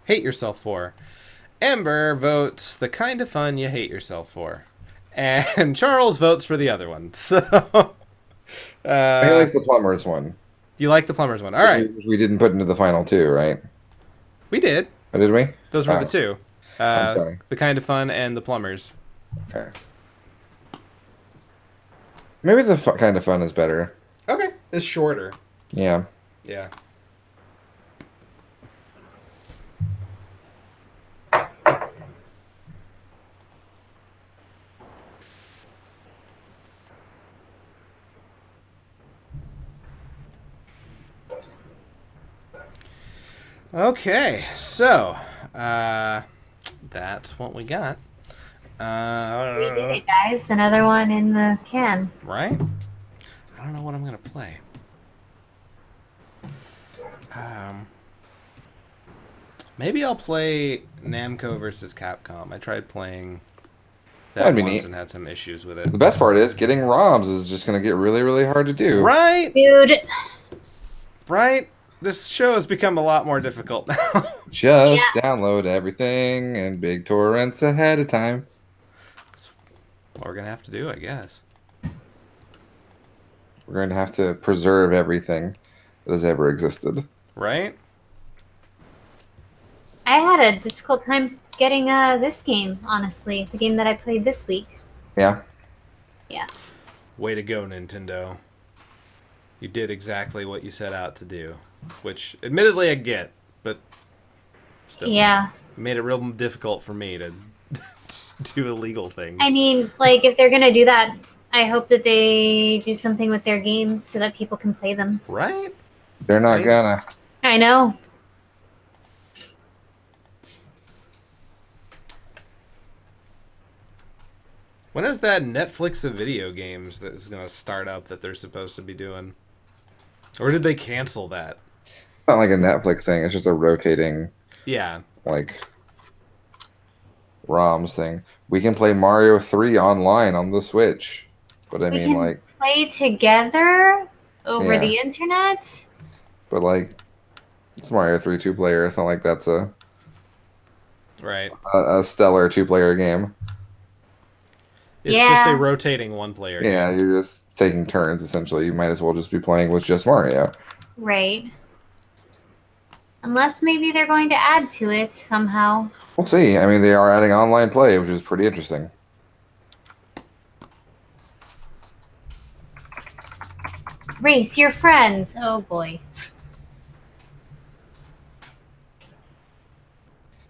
Hate yourself for. Ember votes the kind of fun you hate yourself for. And Charles votes for the other one. So, I like the plumber's one. you like the plumber's one. All right. We didn't put into the final two, right? We did. Oh, did we? Those were Oh, the two. I'm sorry. The kind of fun and the plumbers. Okay. Maybe the kind of fun is better. Okay. It's shorter. Yeah. Yeah. Okay, so that's what we got. We did it, guys. Another one in the can. Right? I don't know what I'm gonna play. Maybe I'll play Namco versus Capcom. I tried playing that That'd be once neat. and had some issues with it. The best part is getting ROMs is just going to get really, really hard to do. Right? Dude, Right? This show has become a lot more difficult now. Just Yeah. download everything and big torrents ahead of time. What we're gonna have to do, I guess. We're going to have to preserve everything that has ever existed. Right? I had a difficult time getting this game, honestly. The game that I played this week. Yeah. Yeah. Way to go, Nintendo. You did exactly what you set out to do. Which, admittedly, I get, but still. Yeah. It made it real difficult for me to do illegal things. I mean, like, if they're going to do that, I hope that they do something with their games so that people can play them. Right? They're not Right. gonna. I know. When is that Netflix of video games that is going to start up that they're supposed to be doing? Or did they cancel that? It's not like a Netflix thing. It's just a rotating, Yeah. like, ROMs thing. We can play Mario 3 online on the Switch. But I We mean, can like, play together over Yeah. the internet. but like, it's Mario 3 two-player. It's not like that's a Right. stellar two-player game. It's just a Yeah. rotating one-player game. Yeah, you're just taking turns, essentially. You might as well just be playing with just Mario. Right. Unless maybe they're going to add to it somehow. We'll see. I mean, they are adding online play, which is pretty interesting. Race your friends. Oh boy.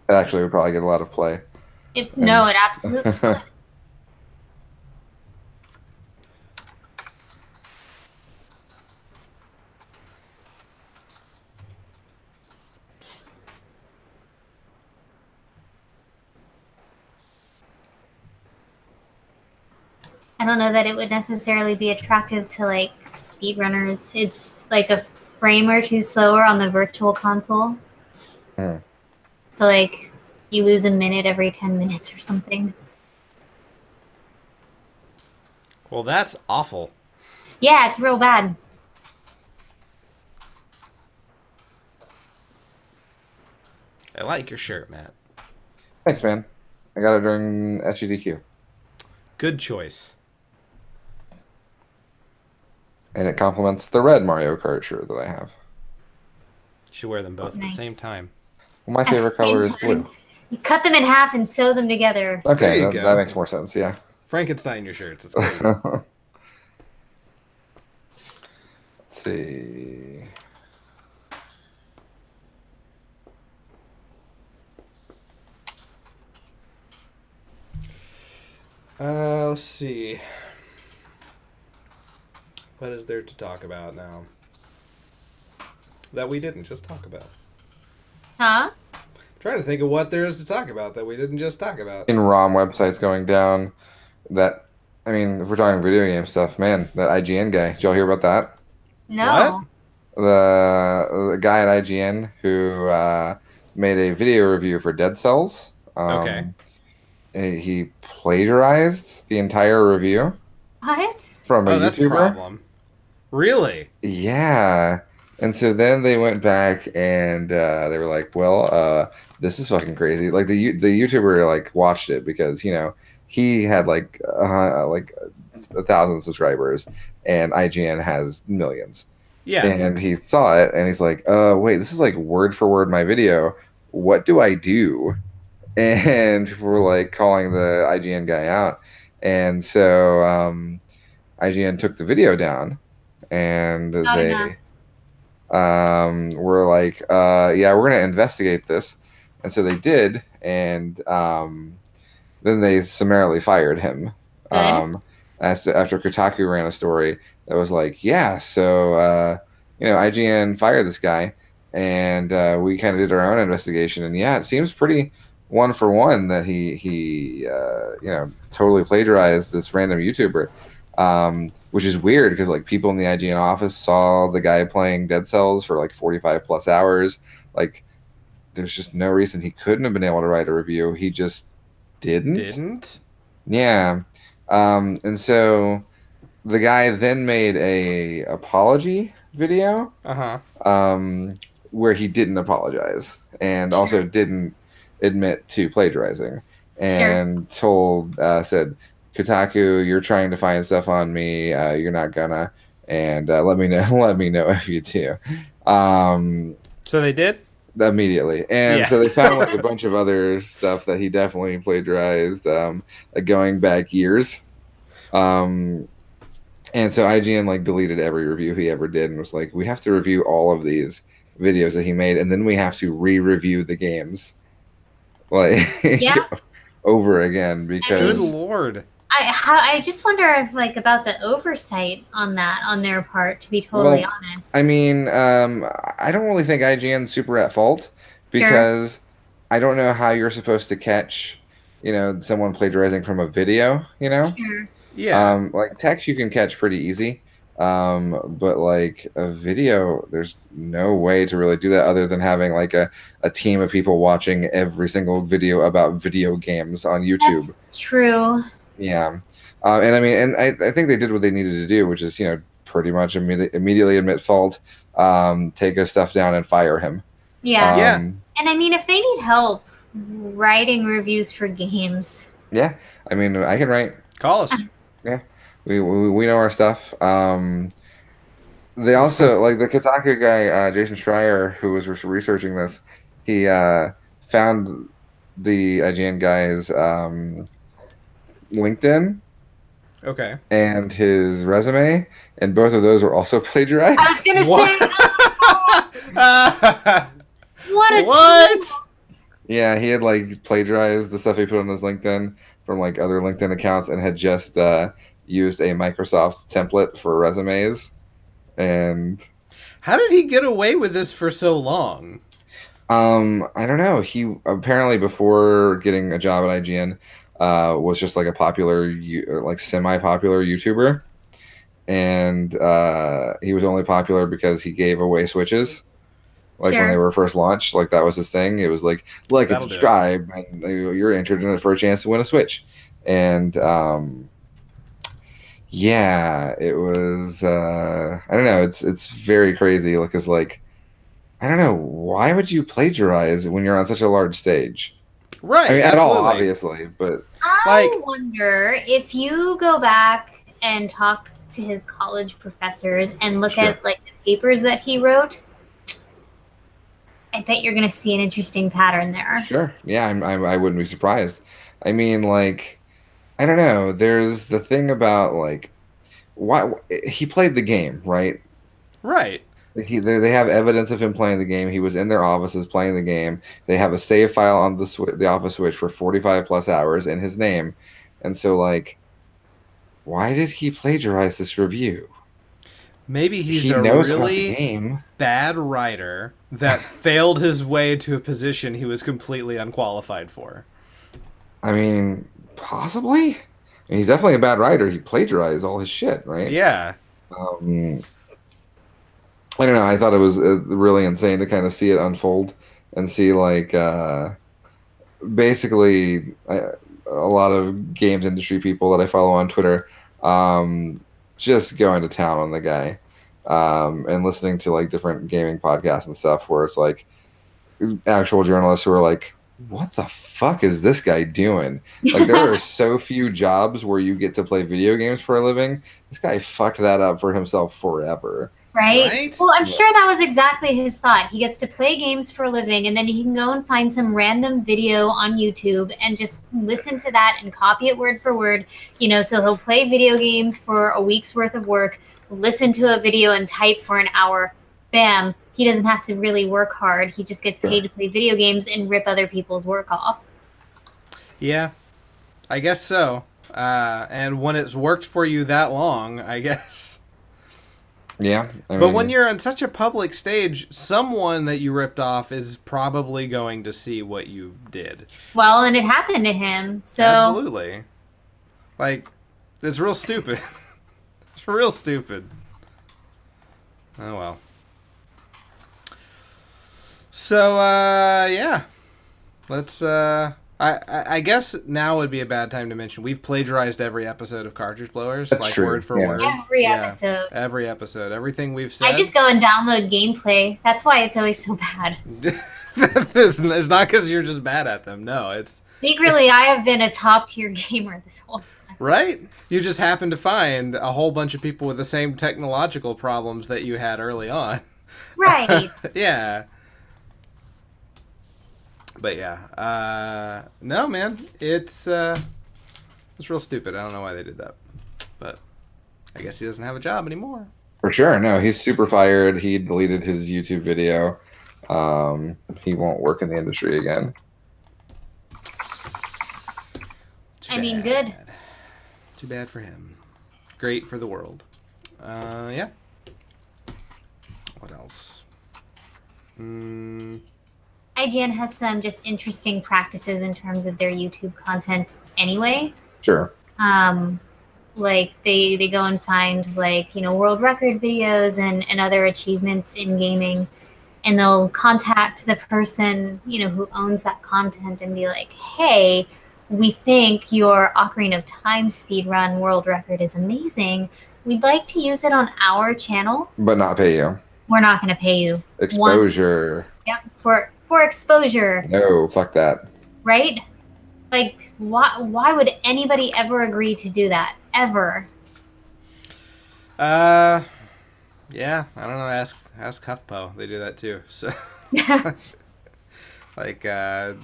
It actually would probably get a lot of play. No, it absolutely would. I don't know that it would necessarily be attractive to like speedrunners. It's like a frame or two slower on the virtual console. Hmm. So like you lose a minute every 10 minutes or something. Well, that's awful. Yeah, it's real bad. I like your shirt, Matt. Thanks, man. I got it during SGDQ. Good choice. And it complements the red Mario Kart shirt that I have. You should wear them both at the Nice. same time. Well, my favorite color is blue. You cut them in half and sew them together. Okay, There you that go. makes more sense, yeah. Frankenstein your shirts. It's crazy. Let's see. Let's see. What is there to talk about now? That we didn't just talk about. Huh? I'm trying to think of what there is to talk about that we didn't just talk about. In ROM websites going down, that, I mean, if we're talking video game stuff, man, that IGN guy, did y'all hear about that? No. The guy at IGN who made a video review for Dead Cells. Okay. He plagiarized the entire review What? from a Oh, that's a YouTuber. problem. Really? Yeah. And so then they went back and they were like, well, this is fucking crazy. Like the YouTuber like watched it because, you know, he had like 1,000 subscribers and IGN has millions. Yeah. And he saw it and he's like, wait, this is like word for word my video. What do I do? And we're like calling the IGN guy out. And so IGN took the video down and they were like, yeah, we're going to investigate this. And so they did. And then they summarily fired him. After Kotaku ran a story that was like, yeah, so, you know, IGN fired this guy. And we kind of did our own investigation. And yeah, it seems pretty one for one that he you know, totally plagiarized this random YouTuber, which is weird because like people in the IGN office saw the guy playing Dead Cells for like 45 plus hours. Like, there's just no reason he couldn't have been able to write a review. He just didn't. Yeah. And so the guy then made a apology video. Where he didn't apologize and also didn't admit to plagiarizing and said, Kotaku, you're trying to find stuff on me. You're not gonna, and let me know if you do. So they did? Immediately. And so they found like a bunch of other stuff that he definitely plagiarized, like going back years. And so IGN like deleted every review he ever did and was like, we have to review all of these videos that he made, and then we have to re-review the games like over again because good lord. I just wonder if, like, about the oversight on that on their part, to be totally honest. I mean, I don't really think IGN's super at fault because I don't know how you're supposed to catch, you know, someone plagiarizing from a video, you know? Yeah. Like text you can catch pretty easy. But like a video, there's no way to really do that other than having like a team of people watching every single video about video games on YouTube. That's true. Yeah. And I mean, and I think they did what they needed to do, which is, you know, pretty much immediately admit fault, take his stuff down and fire him. Yeah. And I mean, if they need help writing reviews for games. Yeah. I mean, I can write. Call us. Yeah. We know our stuff. They also, like the Kotaku guy, Jason Schreier, who was researching this, he found the IGN guy's LinkedIn. Okay. And his resume, and both of those were also plagiarized. I was gonna say, what? Yeah, he had like plagiarized the stuff he put on his LinkedIn from like other LinkedIn accounts, and had just used a Microsoft template for resumes. And how did he get away with this for so long? I don't know. He apparently, before getting a job at IGN, was just like a popular, like semi-popular YouTuber, and he was only popular because he gave away Switches, like when they were first launched. Like that was his thing. It was like and subscribe, and you're entered in it for a chance to win a Switch. And yeah, it was. I don't know. It's very crazy because like I don't know, why would you plagiarize when you're on such a large stage? Right. I mean, at all, absolutely. obviously, but I Like- wonder if you go back and talk to his college professors and look Sure. at like the papers that he wrote, I bet you're going to see an interesting pattern there. sure, yeah, I wouldn't be surprised. I mean, like, I don't know. There's the thing about like why he played the game, right? Right. They have evidence of him playing the game. He was in their offices playing the game. They have a save file on the office switch for 45 plus hours in his name, and so like, why did he plagiarize this review? Maybe he's He a knows about the really game. bad writer that failed his way to a position he was completely unqualified for. I mean, possibly. I mean, he's definitely a bad writer. He plagiarized all his shit, right? Yeah. I don't know. I thought it was really insane to kind of see it unfold and see like basically a lot of games industry people that I follow on Twitter just going to town on the guy and listening to like different gaming podcasts and stuff where it's like actual journalists who are like, what the fuck is this guy doing? Like, there are so few jobs where you get to play video games for a living. This guy fucked that up for himself forever. Right? Well, I'm sure that was exactly his thought. He gets to play games for a living, and then he can go and find some random video on YouTube and just listen to that and copy it word for word. You know, so he'll play video games for a week's worth of work, listen to a video and type for an hour. Bam. He doesn't have to really work hard. He just gets paid to play video games and rip other people's work off. Yeah, I guess so. And when it's worked for you that long, I guess. Yeah. I mean, but when you're on such a public stage, someone that you ripped off is probably going to see what you did. Well, and it happened to him. So Absolutely. Like, it's real stupid. It's real stupid. Oh, well. So, yeah. Let's, I guess now would be a bad time to mention we've plagiarized every episode of Cartridge Blowers, That's like true. word for Yeah. word. every episode. Every episode. Everything we've said. I just go and download gameplay. That's why it's always so bad. It's not because you're just bad at them. No, it's... Secretly, I have been a top tier gamer this whole time. Right? You just happen to find a whole bunch of people with the same technological problems that you had early on. Right. Yeah. But yeah, no, man, it's real stupid. I don't know why they did that, but I guess he doesn't have a job anymore. For sure. No, he's super fired. He deleted his YouTube video. He won't work in the industry again. I mean, good. Too bad for him. Great for the world. Yeah. What else? IGN has some just interesting practices in terms of their YouTube content anyway. Sure. Like they go and find like, you know, world record videos and other achievements in gaming, and they'll contact the person, you know, who owns that content and be like, hey, we think your Ocarina of Time speedrun world record is amazing. We'd like to use it on our channel. But not pay you. We're not going to pay you. Exposure. Yep, for exposure. No, fuck that. Right? Like, why would anybody ever agree to do that? Ever? Yeah, I don't know. Ask HuffPo. They do that too. So, like, you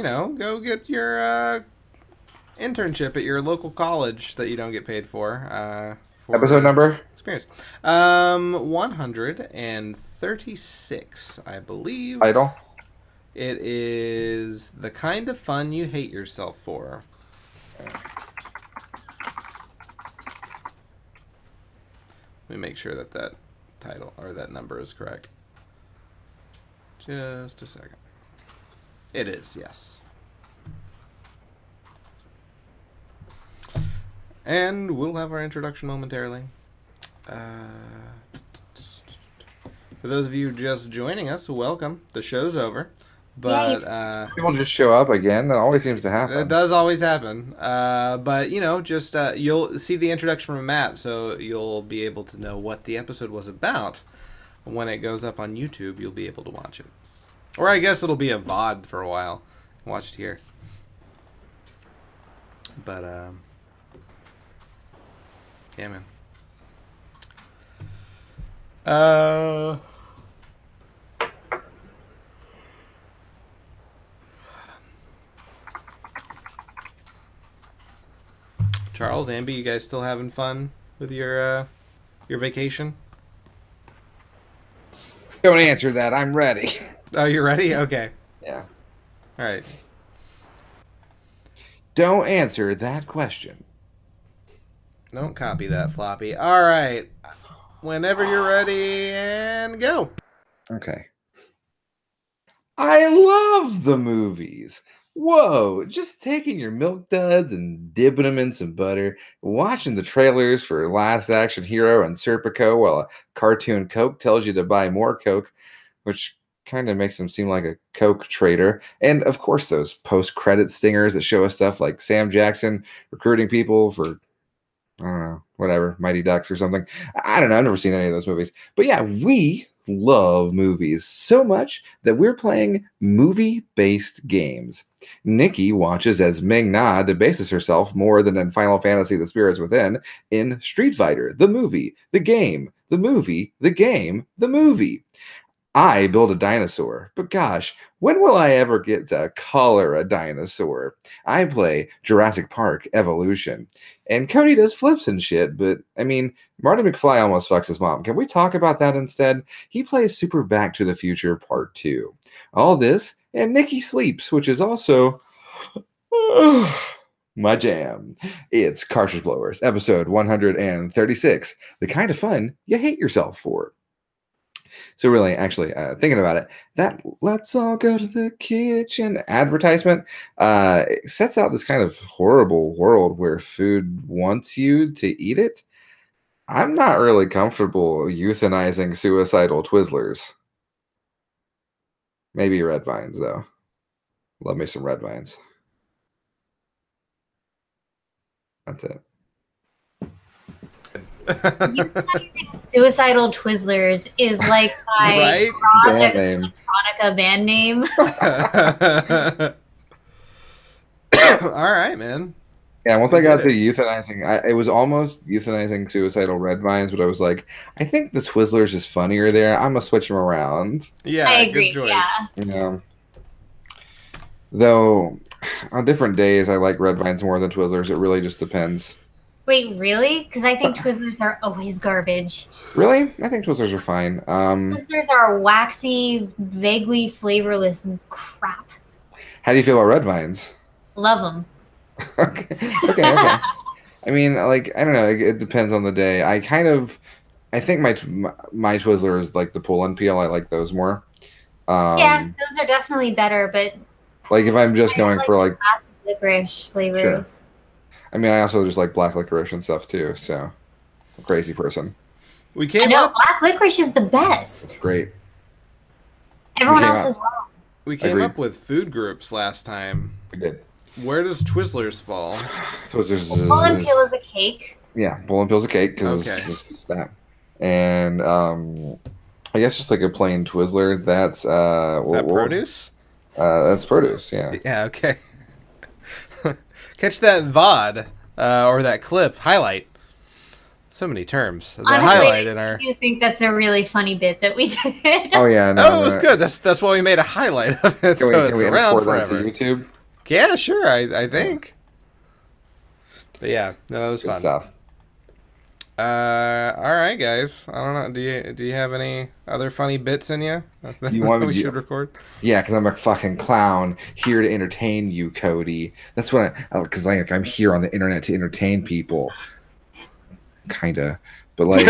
know, go get your internship at your local college that you don't get paid for. Episode number? Experience. 136, I believe. Title? It is The Kind of Fun You Hate Yourself For. Let me make sure that that title or that number is correct. Just a second. It is, yes. And we'll have our introduction momentarily. For those of you just joining us, welcome. The show's over. But people just show up again. That always seems to happen. It does always happen. But you know, just you'll see the introduction from Matt, so you'll be able to know what the episode was about when it goes up on YouTube, you'll be able to watch it. Or I guess it'll be a VOD for a while. Watch it here. But, yeah, man. Charles, Amby, you guys still having fun with your vacation? Don't answer that. I'm ready. Oh, you're ready? Okay. Yeah. All right. Don't answer that question. Don't copy that, Floppy. All right. Whenever you're ready, and go. Okay. I love the movies. Whoa, just taking your milk duds and dipping them in some butter, watching the trailers for Last Action Hero and Serpico while a cartoon Coke tells you to buy more Coke, which kind of makes them seem like a Coke trader. And of course, those post-credit stingers that show us stuff like Sam Jackson recruiting people for, I don't know, whatever, Mighty Ducks or something. I don't know. I've never seen any of those movies. But yeah, we love movies so much that we're playing movie-based games. Nikki watches as Ming Na debases herself more than in Final Fantasy The Spirits Within in Street Fighter, the movie, the game, the movie, the game, the movie. I build a dinosaur, but gosh, when will I ever get to color a dinosaur? I play Jurassic Park Evolution. And Cody does flips and shit, but I mean, Marty McFly almost fucks his mom. Can we talk about that instead? He plays Super Back to the Future Part 2. All this, and Nikki sleeps, which is also my jam. It's Cartridge Blowers, episode 136, the kind of fun you hate yourself for. So really, actually, thinking about it, that "let's all go to the kitchen" advertisement sets out this kind of horrible world where food wants you to eat it. I'm not really comfortable euthanizing suicidal Twizzlers. Maybe red vines, though. Love me some red vines. That's it. Suicidal Twizzlers is like my Right? Project Band name. Electronica band name. All right, man. Yeah, once We I got did the euthanizing, it was almost euthanizing suicidal red vines, but I was like, I think the Twizzlers is funnier there. I'm gonna switch them around. Yeah, I agree, good choice. yeah. You know, though, on different days, I like red vines more than Twizzlers. It really just depends. Wait, really? Because I think Twizzlers are always garbage. Really, I think Twizzlers are fine. Twizzlers are waxy, vaguely flavorless crap. How do you feel about red vines? Love them. Okay. I mean, like, I don't know. It depends on the day. I think my Twizzler is like the pull and peel. I like those more. Yeah, those are definitely better, but like if I'm just going for like classic licorice flavors. Sure. I mean, I also just like black licorice and stuff too. So, a crazy person. We I came know, up. black licorice is the best. Great. Everyone came else up- is wrong. We came Agreed. up with food groups last time. We did. Where does Twizzlers fall? So there's Pull and peel is a cake. yeah, pull and peel's a cake because Okay. it's that. And I guess just like a plain Twizzler. That's Is that produce? That's produce. Yeah. Yeah. Okay. Catch that VOD or that clip highlight. So many terms. The Honestly, highlight in our. I do think that's a really funny bit that we did. Oh yeah. No, Oh, it was good. That's why we made a highlight of it, so it's around import that forever. to YouTube? Yeah, sure. I think. But yeah, no, that was Good fun. stuff. All right, guys. I don't know. Do you have any other funny bits in you? You want me we to- should record? Yeah, because I'm a fucking clown here to entertain you, Cody. That's what because I'm here on the internet to entertain people. Kinda, but like,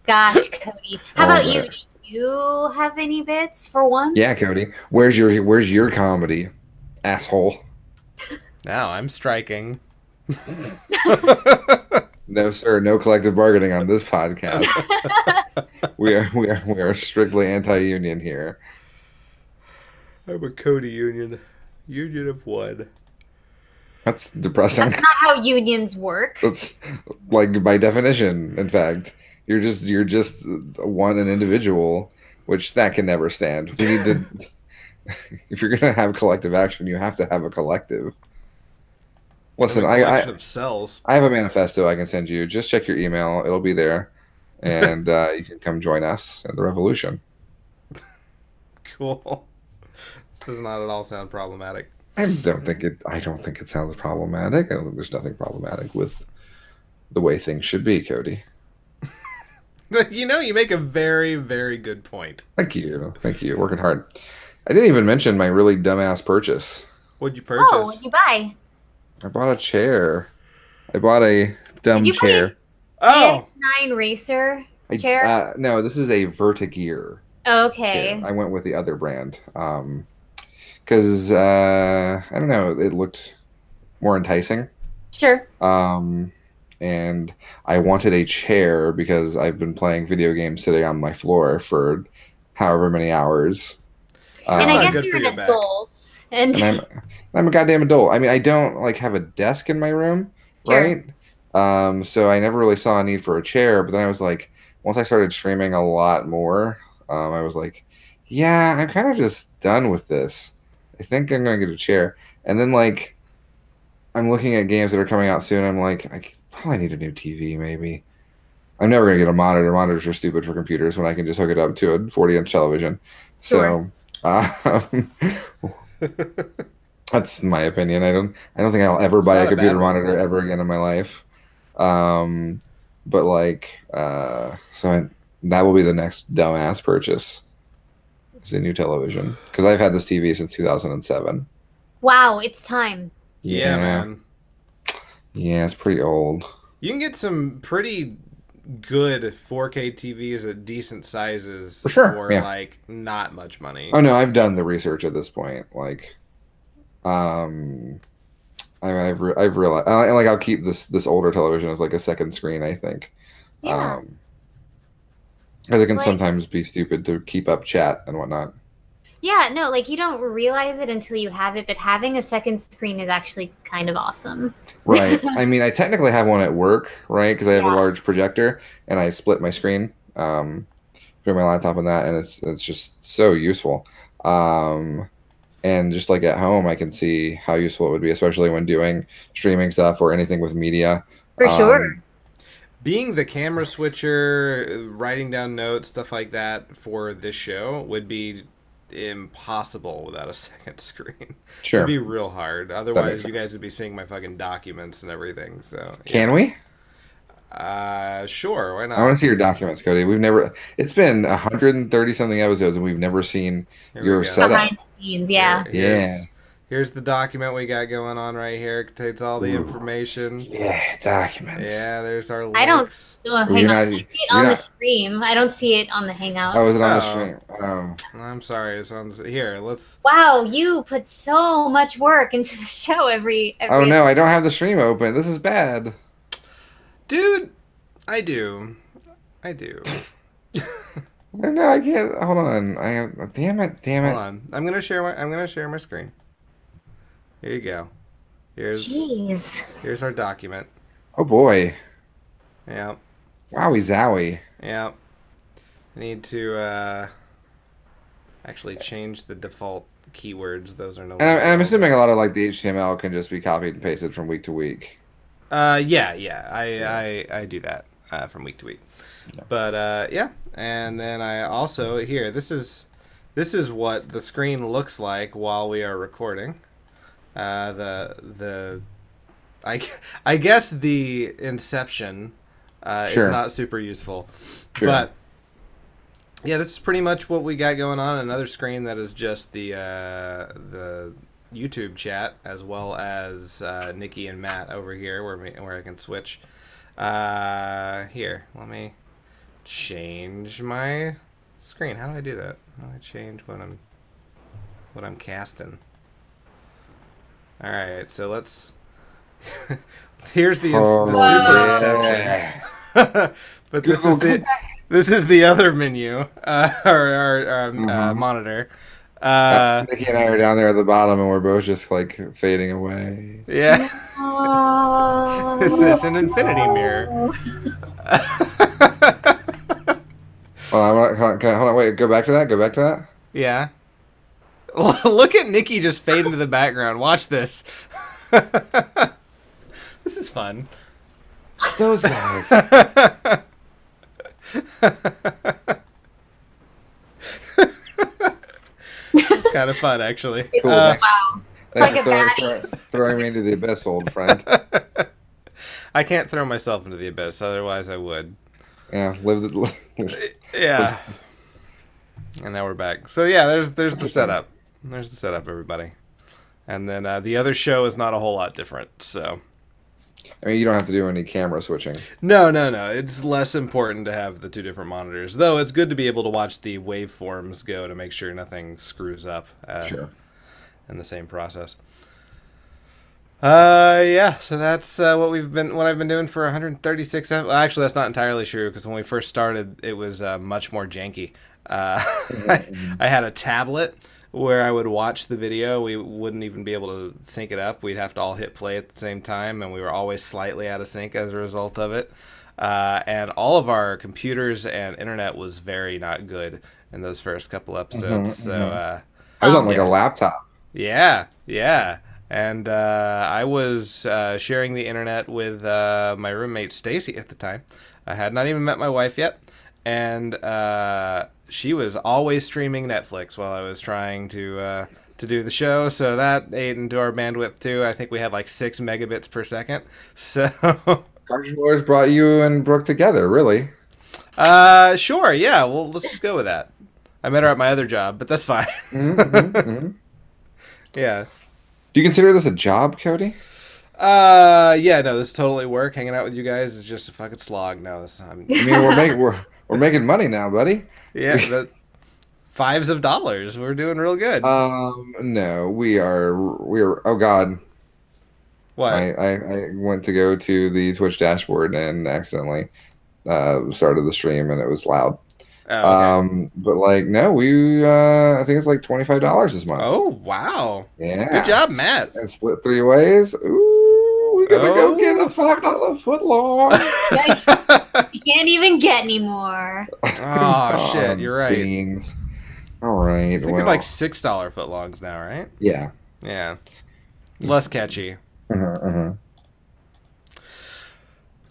Gosh, Cody. How Oh, about you? man. Do you have any bits for once? yeah, Cody. Where's your comedy, asshole? Now I'm striking. No, sir. No collective bargaining on this podcast. we are strictly anti-union here. I'm a Cody union. Union of one. That's depressing. That's not how unions work. That's like by definition, in fact. You're just an individual, which that can never stand. We need to. If you're gonna have collective action, you have to have a collective. Listen, a collection of cells. I have a manifesto I can send you. Just check your email; it'll be there, and you can come join us in the revolution. Cool. This does not at all sound problematic. I don't think it sounds problematic. I don't think there's nothing problematic with the way things should be, Cody. You know, you make a very, very good point. Thank you. Working hard. I didn't even mention my really dumbass purchase. What'd you purchase? Oh, what'd you buy? I bought a chair. I bought a dumb chair. Oh, AX9 Racer chair? No, this is a Vertigear. Okay. Chair. I went with the other brand. Because, I don't know, it looked more enticing. Sure. And I wanted a chair because I've been playing video games sitting on my floor for however many hours. And I guess you're an adult. And I'm a goddamn adult. I mean, I don't like have a desk in my room, Sure. right? So I never really saw a need for a chair. But then I was like, once I started streaming a lot more, I was like, yeah, I'm kind of just done with this. I think I'm gonna get a chair. And then like, I'm looking at games that are coming out soon. I'm like, I probably need a new TV, maybe. I'm never gonna get a monitor. Monitors are stupid for computers when I can just hook it up to a 40-inch television. Sure. So, that's my opinion. I don't think I'll ever buy a computer monitor ever again in my life. But like, that will be the next dumbass purchase. It's a new television because I've had this TV since 2007. Wow, it's time. yeah, man. Yeah, it's pretty old. You can get some pretty good 4K TVs at decent sizes for like not much money. Oh no, I've done the research at this point. Like, I've realized like I'll keep this older television as like a second screen. I think. Yeah. Because it can sometimes be stupid to keep up chat and whatnot. Yeah, no, like you don't realize it until you have it, but having a second screen is actually kind of awesome. Right. I mean, I technically have one at work, right? Because I have a large projector and I split my screen through my laptop and that, and it's just so useful. And just like at home, I can see how useful it would be, especially when doing streaming stuff or anything with media. For sure. Being the camera switcher, writing down notes, stuff like that for this show would be impossible without a second screen. Sure. It'd be real hard. Otherwise, you guys would be seeing my fucking documents and everything. So Can we? Sure. Why not? I want to see your documents, Cody. It's been 130 something episodes and we've never seen your setup. Behind the scenes, yeah. Here's the document we got going on right here. It contains all the information. Yeah, documents. Yeah, there's our links. I don't hang on. I see it on the stream. I don't see it on the Hangout. Oh, is it on the stream? Oh. I'm sorry. It's on here. Let's. Wow, you put so much work into the show every Oh no, I don't have the stream open. This is bad. Dude, I do. No, I can't. Hold on. Damn it. Hold on. I'm gonna share my screen. Here you go. Here's our document. Oh boy. Yeah. Wowie zowie. Yeah. I need to actually change the default keywords. Those are no. And I'm assuming a lot of like the HTML can just be copied and pasted from week to week. Yeah. I do that from week to week. Yeah. But yeah, and then I also here. This is what the screen looks like while we are recording. I guess the inception is not super useful, but yeah, this is pretty much what we got going on. Another screen that is just the YouTube chat, as well as Nikki and Matt over here, where I can switch. Here, let me change my screen. How do I do that? How do I change what I'm casting? All right, so let's. Here's the super inception. But this is the other menu, our monitor. Nikki and I are down there at the bottom, and we're both just like fading away. Yeah. This is an infinity mirror. Hold on. Wait. Go back to that. Go back to that. Yeah. Look at Nikki just fade into the background. Watch this. This is fun. Those guys. It's kind of fun, actually. Cool. Wow. It's like a Thanks baddie. for throwing me into the abyss, old friend. I can't throw myself into the abyss, otherwise I would. Yeah, Yeah. And now we're back. So yeah, there's the setup. There's the setup, everybody. And then the other show is not a whole lot different. So. I mean, you don't have to do any camera switching. No. It's less important to have the two different monitors, though. It's good to be able to watch the waveforms go to make sure nothing screws up. Sure. In the same process. Yeah. So that's what I've been doing for 136. Well, actually, that's not entirely true because when we first started, it was much more janky. I had a tablet where I would watch the video. We wouldn't even be able to sync it up. We'd have to all hit play at the same time, and we were always slightly out of sync as a result of it. And all of our computers and internet was very not good in those first couple episodes. So I was on like a laptop. Yeah. And I was sharing the internet with my roommate Stacy at the time. I had not even met my wife yet, and she was always streaming Netflix while I was trying to do the show. So that ate into our bandwidth too. I think we had like 6 megabits per second. So Cartridge Wars brought you and Brooke together, really? sure, yeah. Well, let's just go with that. I met her at my other job, but that's fine. Yeah. Do you consider this a job, Cody? Yeah, no, this is totally work. Hanging out with you guys is just a fucking slog. No, I mean, we're making money now, buddy. Yeah, the $5s of dollars. We're doing real good. No, we are. Oh God. What? I went to go to the Twitch dashboard and accidentally started the stream, and it was loud. Oh, okay. But like, no, I think it's like $25 this month. Oh, wow. Yeah. Good job, Matt. And split 3 ways. Ooh, we gotta go get a $5 foot long. You can't even get any more. Oh, shit, you're right. Beans. All right. I think they're like $6 footlongs now, right? Yeah. Yeah. Less catchy. In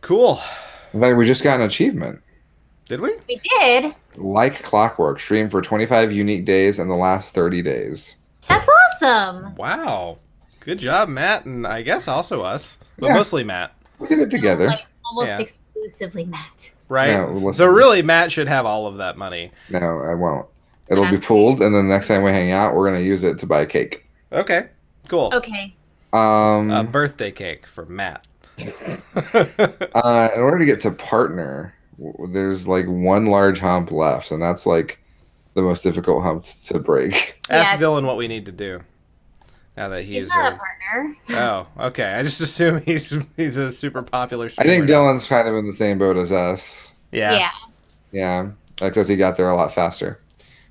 Cool. fact, we just got an achievement. Did we? We did. Like clockwork, stream for 25 unique days in the last 30 days. That's awesome. Wow. Good job, Matt, and I guess also us, but Yeah. mostly Matt. We did it together. Like almost Yeah. exclusively Matt. Right? No, listen. So really, Matt should have all of that money. No, I won't. It'll be That's pooled, and then the next time we hang out, we're gonna use it to buy cake. Okay. Cool. Okay. A birthday cake for Matt. In order to get to partner, there's like one large hump left, and that's like the most difficult hump to break. Ask Yeah. Dylan what we need to do. Now that He's he's not a partner. Oh, okay. I just assume he's a super popular I streamer. think Dylan's kind of in the same boat as us. Yeah. Yeah, except he got there a lot faster.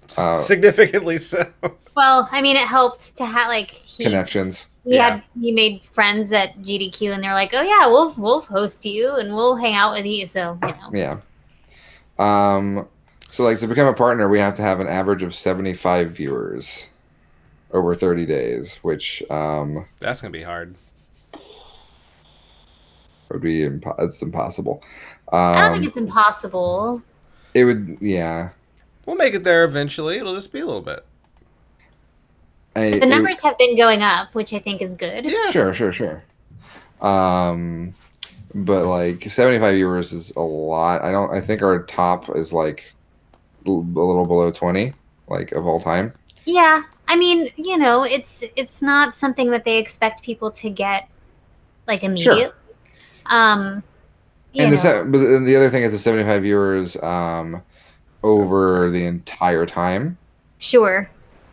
Significantly so. Well, I mean, it helped to have like Connections. he made friends at GDQ, and they're like, "Oh yeah, we'll host you and we'll hang out with you." So Yeah. So like to become a partner, we have to have an average of 75 viewers over 30 days, which That's gonna be hard. would be it's impossible. I don't think it's impossible. It would, yeah. We'll make it there eventually. It'll just be a little bit. The numbers have been going up, which I think is good. Yeah. Sure. But like 75 viewers is a lot. I think our top is like a little below 20, like of all time. Yeah, I mean, it's not something that they expect people to get like immediately. Sure. But the other thing is the 75 viewers over the entire time. Sure.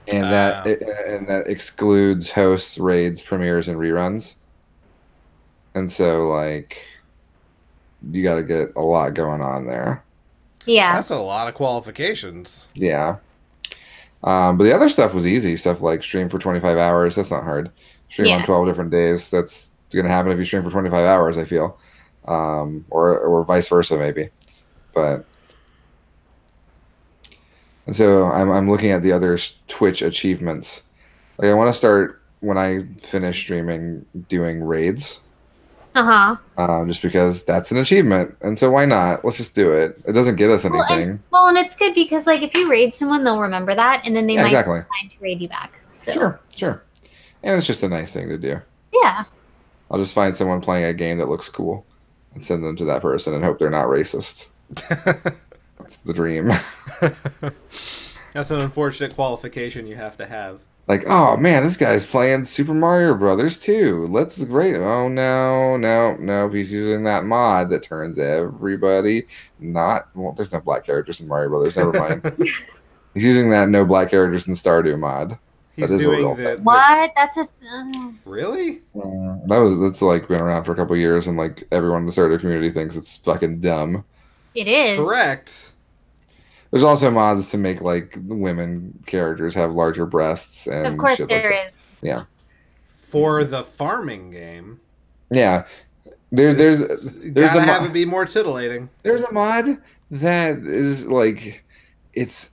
And that excludes hosts, raids, premieres, and reruns. And so, like, you got to get a lot going on there. Yeah. That's a lot of qualifications. Yeah. But the other stuff was easy. Stuff like stream for 25 hours. That's not hard. Stream on 12 different days. That's going to happen if you stream for 25 hours, I feel. Or vice versa, maybe. But And so I'm looking at the other Twitch achievements. Like I want to start when I finish streaming doing raids. Just because that's an achievement, and so why not? Let's just do it. It doesn't get us anything. And it's good because like if you raid someone, they'll remember that, and then they might exactly. find to raid you back. So Sure, and it's just a nice thing to do. Yeah. I'll just find someone playing a game that looks cool and send them to that person and hope they're not racist. That's the dream. That's an unfortunate qualification you have to have. Like, oh man, this guy's playing Super Mario Brothers too. Let's great. Oh no, he's using that mod that turns everybody not. Well, there's no black characters in Mario Brothers. Never mind. He's using that no black characters in Stardew mod. He's doing the what? That's a really? That's like been around for a couple of years, and like everyone in the Stardew community thinks it's fucking dumb. It is correct. There's also mods to make like women characters have larger breasts, and of course shit there like is. Yeah. For the farming game. Yeah. There's gotta have it be more titillating. There's a mod that is like it's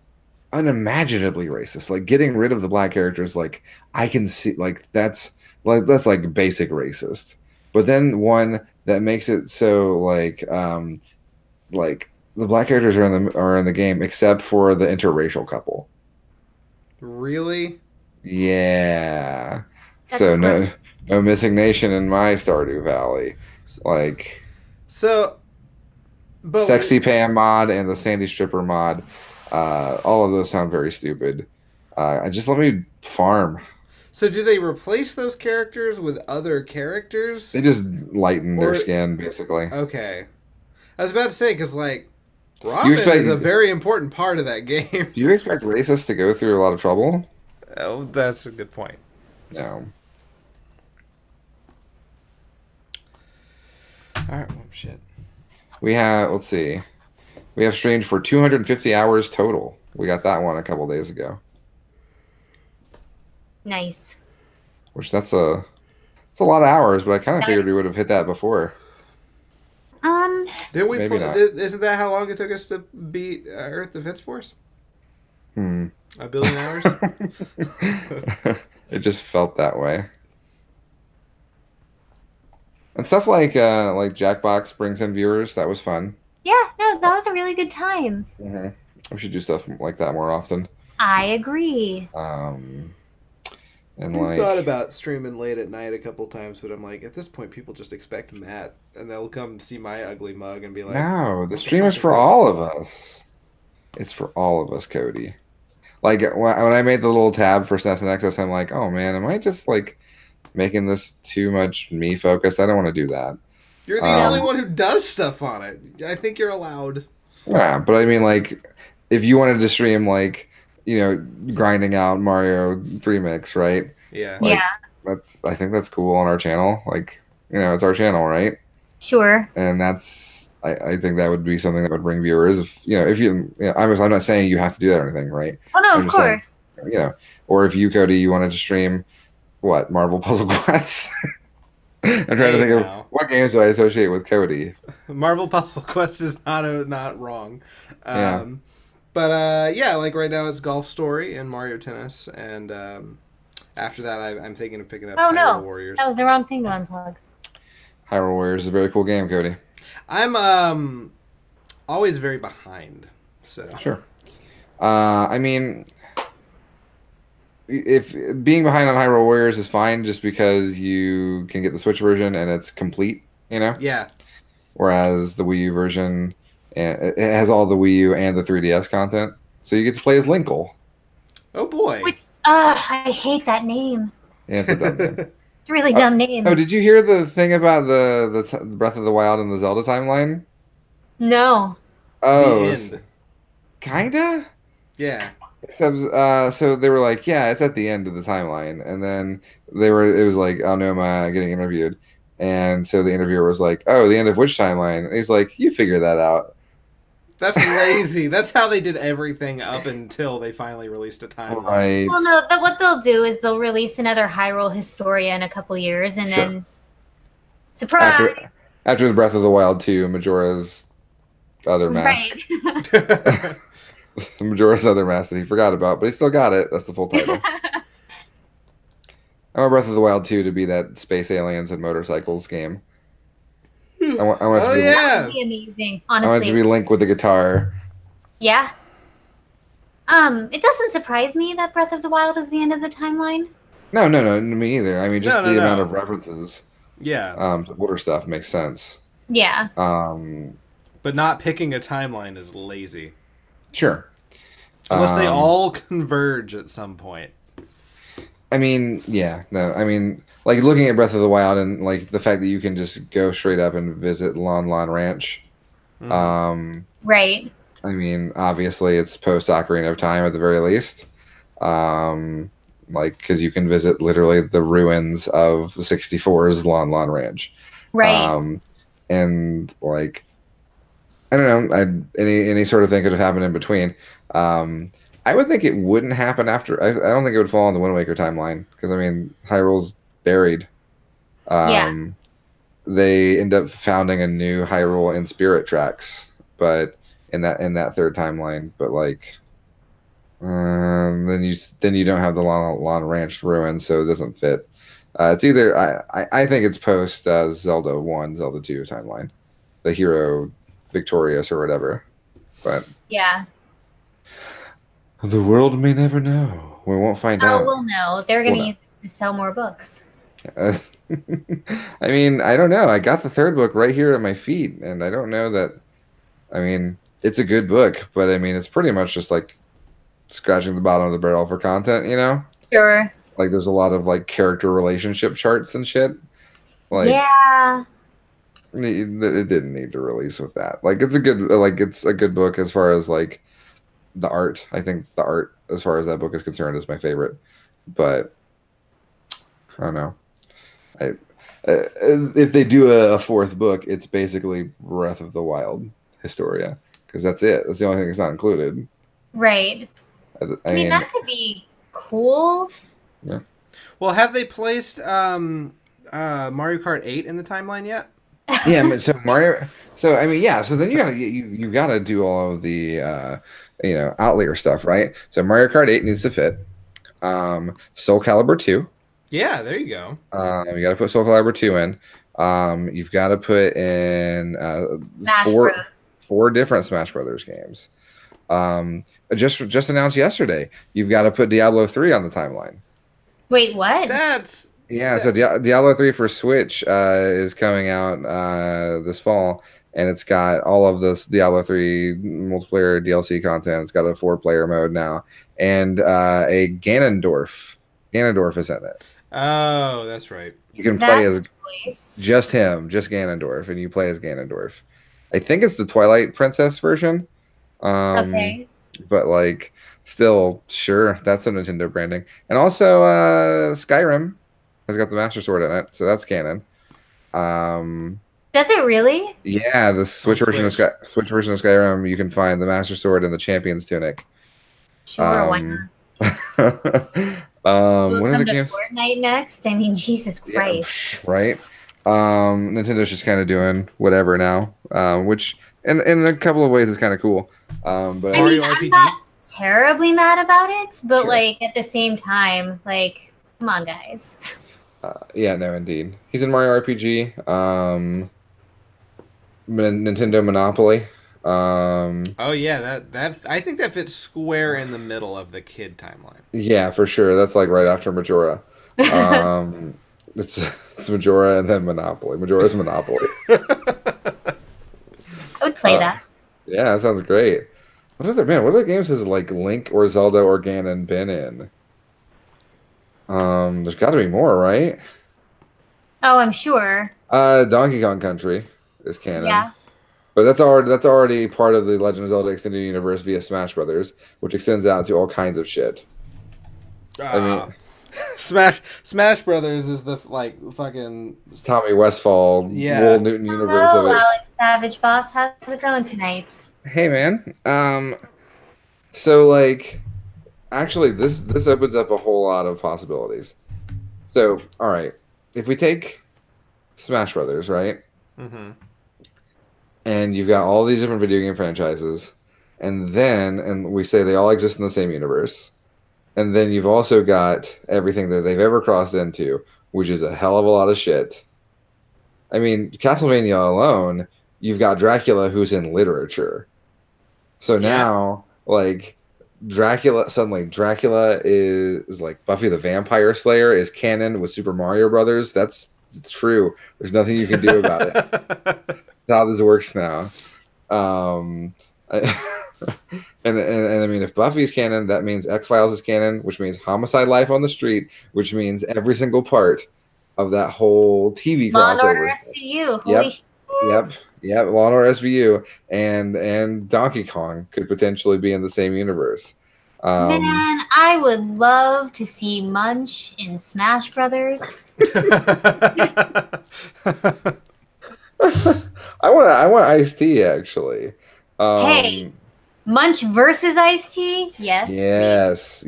unimaginably racist. Like getting rid of the black characters, like I can see that's like basic racist. But then one that makes it so like the black characters are in the game except for the interracial couple. Really? Yeah. That's so cool. no missing nation in my Stardew Valley. Like but Sexy Pam mod and the Sandy Stripper mod, all of those sound very stupid. Just let me farm. So do they replace those characters with other characters? They just lighten their skin, basically. Okay. I was about to say, because, like, Robin is a very important part of that game. Do you expect racists to go through a lot of trouble? Oh, that's a good point. No. Alright, well, shit. We have streamed for 250 hours total. We got that one a couple days ago. Nice. Which that's a lot of hours, but I kind of figured we would have hit that before. Didn't we? Maybe not. Isn't that how long it took us to beat Earth Defense Force? A billion hours. It just felt that way. And stuff like Jackbox brings in viewers. That was fun. Yeah, no, that was a really good time. We should do stuff like that more often. I agree. And I've thought about streaming late at night a couple times, but I'm like, at this point, people just expect Matt, and they'll come see my ugly mug and be like, no, the stream is for all of us. It's for all of us, Cody. Like, when I made the little tab for SNES and XS, I'm like, oh man, am I just like making this too much me focused? I don't want to do that. You're the only one who does stuff on it. I think you're allowed. Yeah, but I mean, like, if you wanted to stream, like, you know, grinding out Mario 3 Mix, right? Yeah. Like, I think that's cool on our channel. Like, you know, it's our channel, right? Sure. And I think that would be something that would bring viewers. If you know, I'm not saying you have to do that or anything, right? Oh no, of course. Saying, you know, or if you, Cody, you wanted to stream what Marvel Puzzle Quest. I'm trying to think of what games do I associate with Cody. Marvel Puzzle Quest is not wrong. Yeah. But yeah, like right now it's Golf Story and Mario Tennis, and after that I'm thinking of picking up Hyrule Warriors. That was the wrong thing to unplug. Hyrule Warriors is a very cool game, Cody. I'm always very behind. So sure. I mean, if being behind on Hyrule Warriors is fine, just because you can get the Switch version and it's complete, you know. Yeah. Whereas the Wii U version, it has all the Wii U and the 3DS content, so you get to play as Linkle. Oh boy. Which I hate that name. Yeah, it's a dumb name. It's a really dumb name. Oh, did you hear the thing about the Breath of the Wild and the Zelda timeline? No. Oh, the end. Kinda. Yeah. So they were like, yeah, it's at the end of the timeline, and then it was like Aonuma getting interviewed, and so the interviewer was like, oh, the end of which timeline? And he's like, you figure that out. That's lazy. That's how they did everything up until they finally released a timeline. Right. Well, no, what they'll do is they'll release another Hyrule Historia in a couple years, and then surprise. After the Breath of the Wild 2, Majora's other mask. Right. Majora's Other Mask that he forgot about, but he still got it. That's the full title. I want Breath of the Wild 2 to be that space aliens and motorcycles game. I want it to be, That would be amazing. I want it Honestly, to be Link with the guitar. yeah. It doesn't surprise me that Breath of the Wild is the end of the timeline. No, me either. I mean, just the amount of references Yeah. to older stuff makes sense. Yeah. But not picking a timeline is lazy. Sure. Unless they all converge at some point. I mean, yeah, no, I mean, like looking at Breath of the Wild and like the fact that you can just go straight up and visit Lon Lon Ranch. Right. I mean, obviously it's post Ocarina of Time at the very least. Like, because you can visit literally the ruins of 64's Lon Lon Ranch. Right. And like, I don't know, any sort of thing could have happened in between. I would think it wouldn't happen after. I don't think it would fall on the Wind Waker timeline because I mean Hyrule's buried. Yeah. They end up founding a new Hyrule in Spirit Tracks, but in that third timeline. But like, then you don't have the Lon Ranch ruins, so it doesn't fit. It's either I think it's post Zelda 1, Zelda 2 timeline, the hero victorious or whatever. But Yeah. the world may never know. We won't find out. Oh, we'll know. They're going to use it to sell more books. I mean, I don't know. I got the third book right here at my feet, and I don't know that. I mean, it's a good book, but I mean, it's pretty much just like scratching the bottom of the barrel for content, you know? Sure. Like, there's a lot of like character relationship charts and shit. Like, yeah. it didn't need to release with that. Like, it's a good book as far as like the art. I think the art, as far as that book is concerned, is my favorite. But I don't know. If they do a fourth book, it's basically Breath of the Wild Historia, because that's it. That's the only thing that's not included. Right. I mean, that could be cool. Yeah. Well, have they placed Mario Kart 8 in the timeline yet? Yeah, but so Mario. So I mean, yeah. So then you gotta do all of the outlier stuff, right? So Mario Kart 8 needs to fit. Soul Calibur 2. Yeah, there you go. You got to put Soul Calibur 2 in. You've got to put in four different Smash Brothers games. Just announced yesterday. You've got to put Diablo 3 on the timeline. Wait, what? So Diablo 3 for Switch is coming out this fall, and it's got all of this Diablo 3 multiplayer DLC content. It's got a 4-player mode now, and a Ganondorf. Ganondorf is in it. Oh, that's right. You can play as just him, just Ganondorf, and you play as Ganondorf. I think it's the Twilight Princess version. Okay. But like, still, sure, that's some Nintendo branding. And also, Skyrim has got the Master Sword in it, so that's canon. Does it really? Yeah, the Switch version of Skyrim, you can find the Master Sword and the Champion's Tunic. Sure, why not? What are the games? Fortnite next? I mean, Jesus Christ. Yeah, right? Nintendo's just kind of doing whatever now, which in a couple of ways is kind of cool. But I mean, I'm not terribly mad about it, but like at the same time, like, come on, guys. Yeah, no, indeed. He's in Mario RPG. Nintendo Monopoly. Oh yeah, that I think that fits square in the middle of the kid timeline. Yeah, for sure. That's like right after Majora. It's Majora and then Monopoly. Majora's Monopoly. I would play that. Yeah, that sounds great. What other games has like Link or Zelda or Ganon been in? There's got to be more, right? Oh, I'm sure. Donkey Kong Country is canon. Yeah. But that's already part of the Legend of Zelda Extended Universe via Smash Brothers, which extends out to all kinds of shit. I mean, Smash Brothers is the fucking Tommy Westfall, Will Newton universe of it. Alex Savage Boss, how's it going tonight? Hey man, so like, actually, this opens up a whole lot of possibilities. So, all right, if we take Smash Brothers, right? Mm-hmm. And you've got all these different video game franchises, and we say they all exist in the same universe. And then you've also got everything that they've ever crossed into, which is a hell of a lot of shit. I mean, Castlevania alone, you've got Dracula who's in literature. So now, like, suddenly Dracula is like Buffy the Vampire Slayer is canon with Super Mario Brothers. It's true. There's nothing you can do about it. That's how this works now. And I mean, if Buffy's canon, that means X-Files is canon, which means Homicide: Life on the Street, which means every single part of that whole TV Law and crossover. Order SVU. Holy shit. Yep. Law and Order SVU and Donkey Kong could potentially be in the same universe. Man, I would love to see Munch in Smash Brothers. I want Ice-T actually. Hey, Munch versus Ice-T? Yes.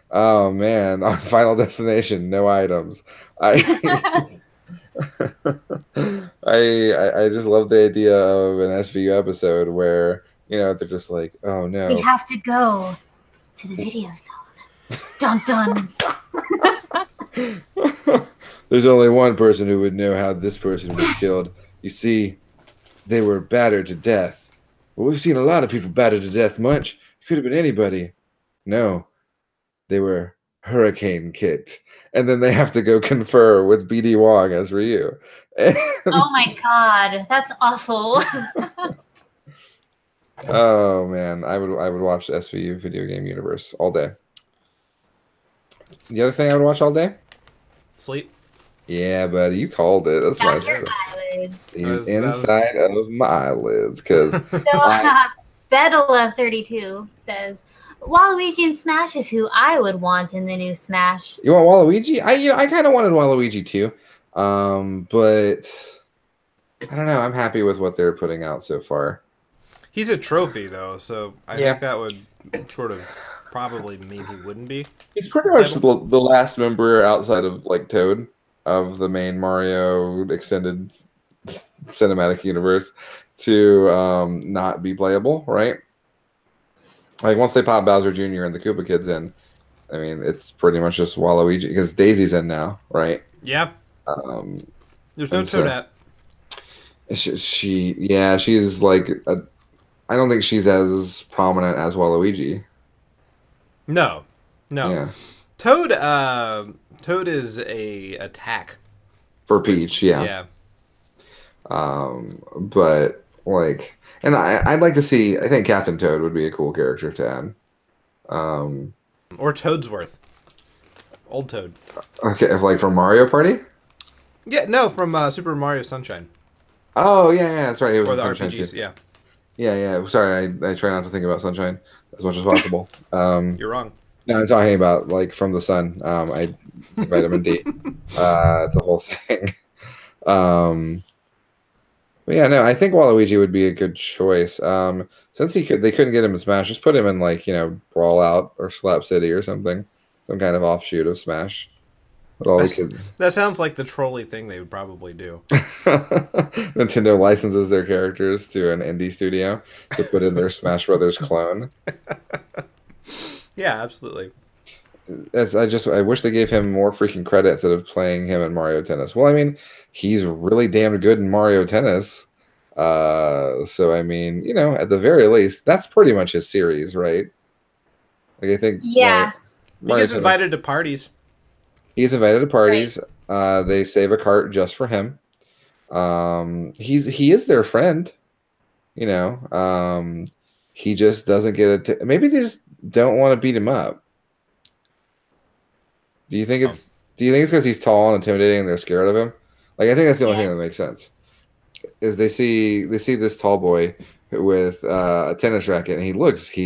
Oh man, on Final Destination, no items. I just love the idea of an SVU episode where they're just like, oh no, we have to go to the video zone. Dun dun. There's only one person who would know how this person was killed. You see, they were battered to death. Well, we've seen a lot of people battered to death, Munch. It could have been anybody. No, they were hurricane kicked. And then they have to go confer with BD Wong as Ryu. Oh my god, that's awful. Oh man, I would watch the SVU video game universe all day. The other thing I would watch all day? Sleep. Yeah, buddy, you called it. That's my inside of my eyelids. Because Bedala32 says Waluigi in Smash is who I would want in the new Smash. You want Waluigi? I kind of wanted Waluigi too, but I don't know. I'm happy with what they're putting out so far. He's a trophy though, so I think that would sort of probably mean he wouldn't be. He's pretty much the last member outside of like Toad of the main Mario extended cinematic universe to not be playable, right? Like once they pop Bowser Jr. and the Koopa Kids in, I mean it's pretty much just Waluigi because Daisy's in now, right? Yeah. There's no Toadette. She's like I don't think she's as prominent as Waluigi. No. Yeah. Toad is a attack for Peach, yeah. But like, and I'd like to see. I think Captain Toad would be a cool character to add. Or Toadsworth, old Toad. Okay, like from Mario Party. Yeah, no, from Super Mario Sunshine. Oh yeah, that's right. It was or the Sunshine RPGs, too. yeah. Sorry, I try not to think about Sunshine as much as possible. You're wrong. No, I'm talking about like from the sun. Vitamin D. It's a whole thing. But yeah, no, I think Waluigi would be a good choice. Since they couldn't get him in Smash, just put him in like Brawl Out or Slap City or something, some kind of offshoot of Smash. That sounds like the trolley thing they would probably do. Nintendo licenses their characters to an indie studio to put in their Smash Brothers clone. Yeah, absolutely. I wish they gave him more freaking credit instead of playing him in Mario Tennis. Well, I mean, he's really damn good in Mario Tennis. So I mean, at the very least, that's pretty much his series, right? Like I think. Yeah. He gets invited to parties. He's invited to parties. Right. They save a cart just for him. He is their friend. He just doesn't get it. Maybe they just don't want to beat him up. Do you think it's because he's tall and intimidating and they're scared of him? Like I think that's the only thing that makes sense. Is they see this tall boy with a tennis racket and he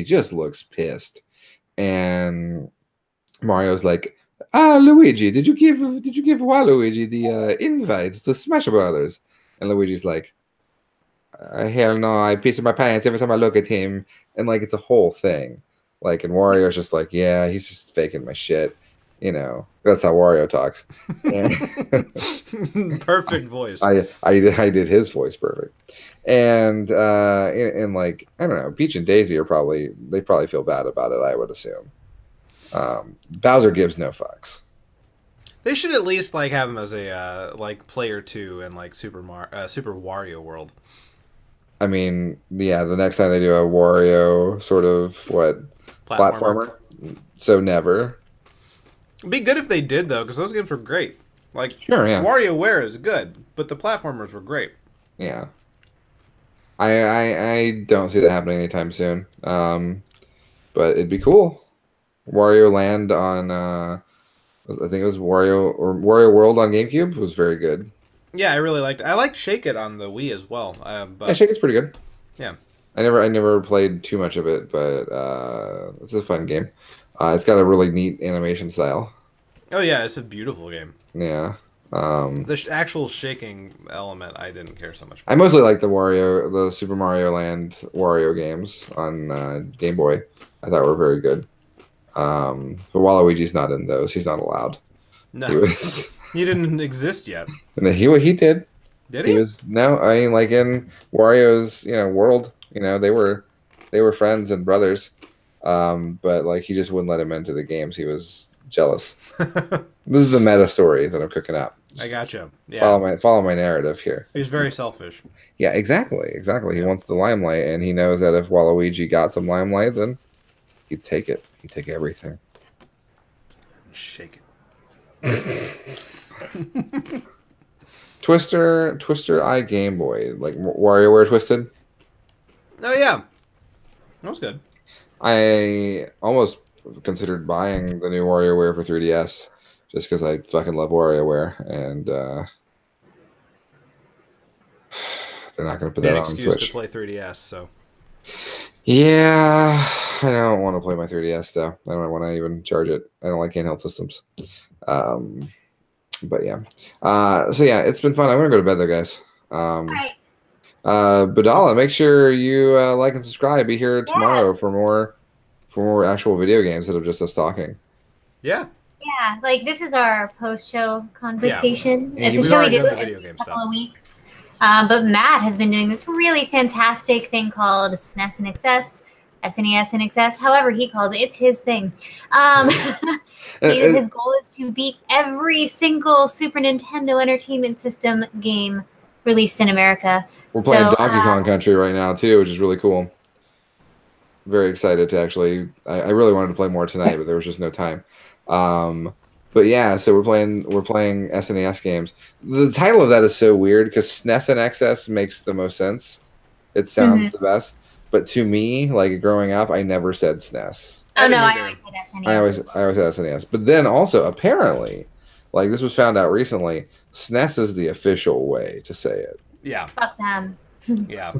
just looks pissed. And Mario's like, Luigi, did you give Waluigi the invite to Smash Brothers? And Luigi's like, hell no, I piss in my pants every time I look at him. And like it's a whole thing. Like and Wario's just like, yeah, he's just faking my shit. You know, that's how Wario talks. And Perfect voice. I did his voice perfect. And like I don't know, Peach and Daisy they probably feel bad about it. I would assume. Bowser gives no fucks. They should at least like have him as a like player 2 in like Super Wario World. I mean, yeah, the next time they do a Wario sort of platformer. So never. It'd be good if they did though, because those games were great. Like Sure, yeah. WarioWare is good, but the platformers were great. Yeah. I don't see that happening anytime soon. But it'd be cool. Wario Land on I think it was Wario World on GameCube was very good. Yeah, I really liked it. I liked Shake It on the Wii as well. But Yeah, Shake It's pretty good. Yeah. I never played too much of it, but it's a fun game. It's got a really neat animation style. Oh yeah, it's a beautiful game. Yeah. The actual shaking element, I didn't care so much for. I mostly like the Super Mario Land Wario games on Game Boy. I thought were very good. But Waluigi's not in those. He's not allowed. No, he didn't exist yet. And he did. Did he? He was no. I mean, like in Wario's world, they were friends and brothers. But like he just wouldn't let him into the games. He was jealous. This is the meta story that I'm cooking up. I gotcha. Yeah. Follow my narrative here. He's very selfish. Yeah, exactly. He wants the limelight, and he knows that if Waluigi got some limelight, then he'd take it. He'd take everything. Shake it. Twister Eye Game Boy, like WarioWare Twisted. Oh yeah, that was good. I almost considered buying the new WarioWare for 3DS just because I fucking love WarioWare, and they're not going to put that on Switch. Excuse to play 3DS, so. Yeah, I don't want to play my 3DS though. I don't want to even charge it. I don't like handheld systems. But yeah. So yeah, it's been fun. I'm gonna go to bed though, guys. All right. Badala, make sure you like and subscribe. Be here tomorrow for more actual video games instead of just us talking. Yeah. Yeah, like this is our post-show conversation. Yeah. It's a show we do in a couple of weeks. But Matt has been doing this really fantastic thing called SNES and Excess, SNES and Excess, however he calls it. It's his thing. His goal is to beat every single Super Nintendo Entertainment System game released in America. We're playing Donkey Kong Country right now too, which is really cool. Very excited to actually. I really wanted to play more tonight, but there was just no time. But yeah, so we're playing SNES games. The title of that is so weird because SNES and XS makes the most sense. It sounds the best, but to me, like growing up, I never said SNES. Oh no, I always said SNES. I always said SNES. But then also, apparently, like this was found out recently, SNES is the official way to say it. Yeah. Fuck them. Yeah.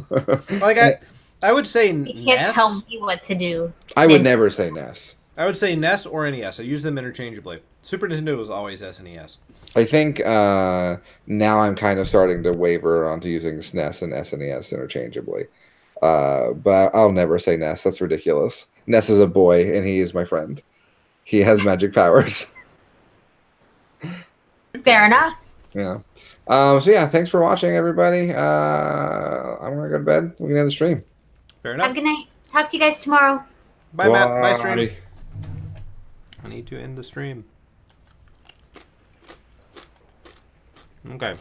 Like I would say you can't tell me what to do. I would never say NES. I would say NES or NES. I use them interchangeably. Super Nintendo was always SNES. I think now I'm kind of starting to waver onto using SNES and SNES interchangeably. But I'll never say NES. That's ridiculous. NES is a boy, and he is my friend. He has magic powers. Fair enough. Yeah. So yeah, thanks for watching, everybody. I'm gonna go to bed. We can end the stream. Fair enough. Have a good night. Talk to you guys tomorrow. Bye, Matt. Bye, stream. I need to end the stream. Okay.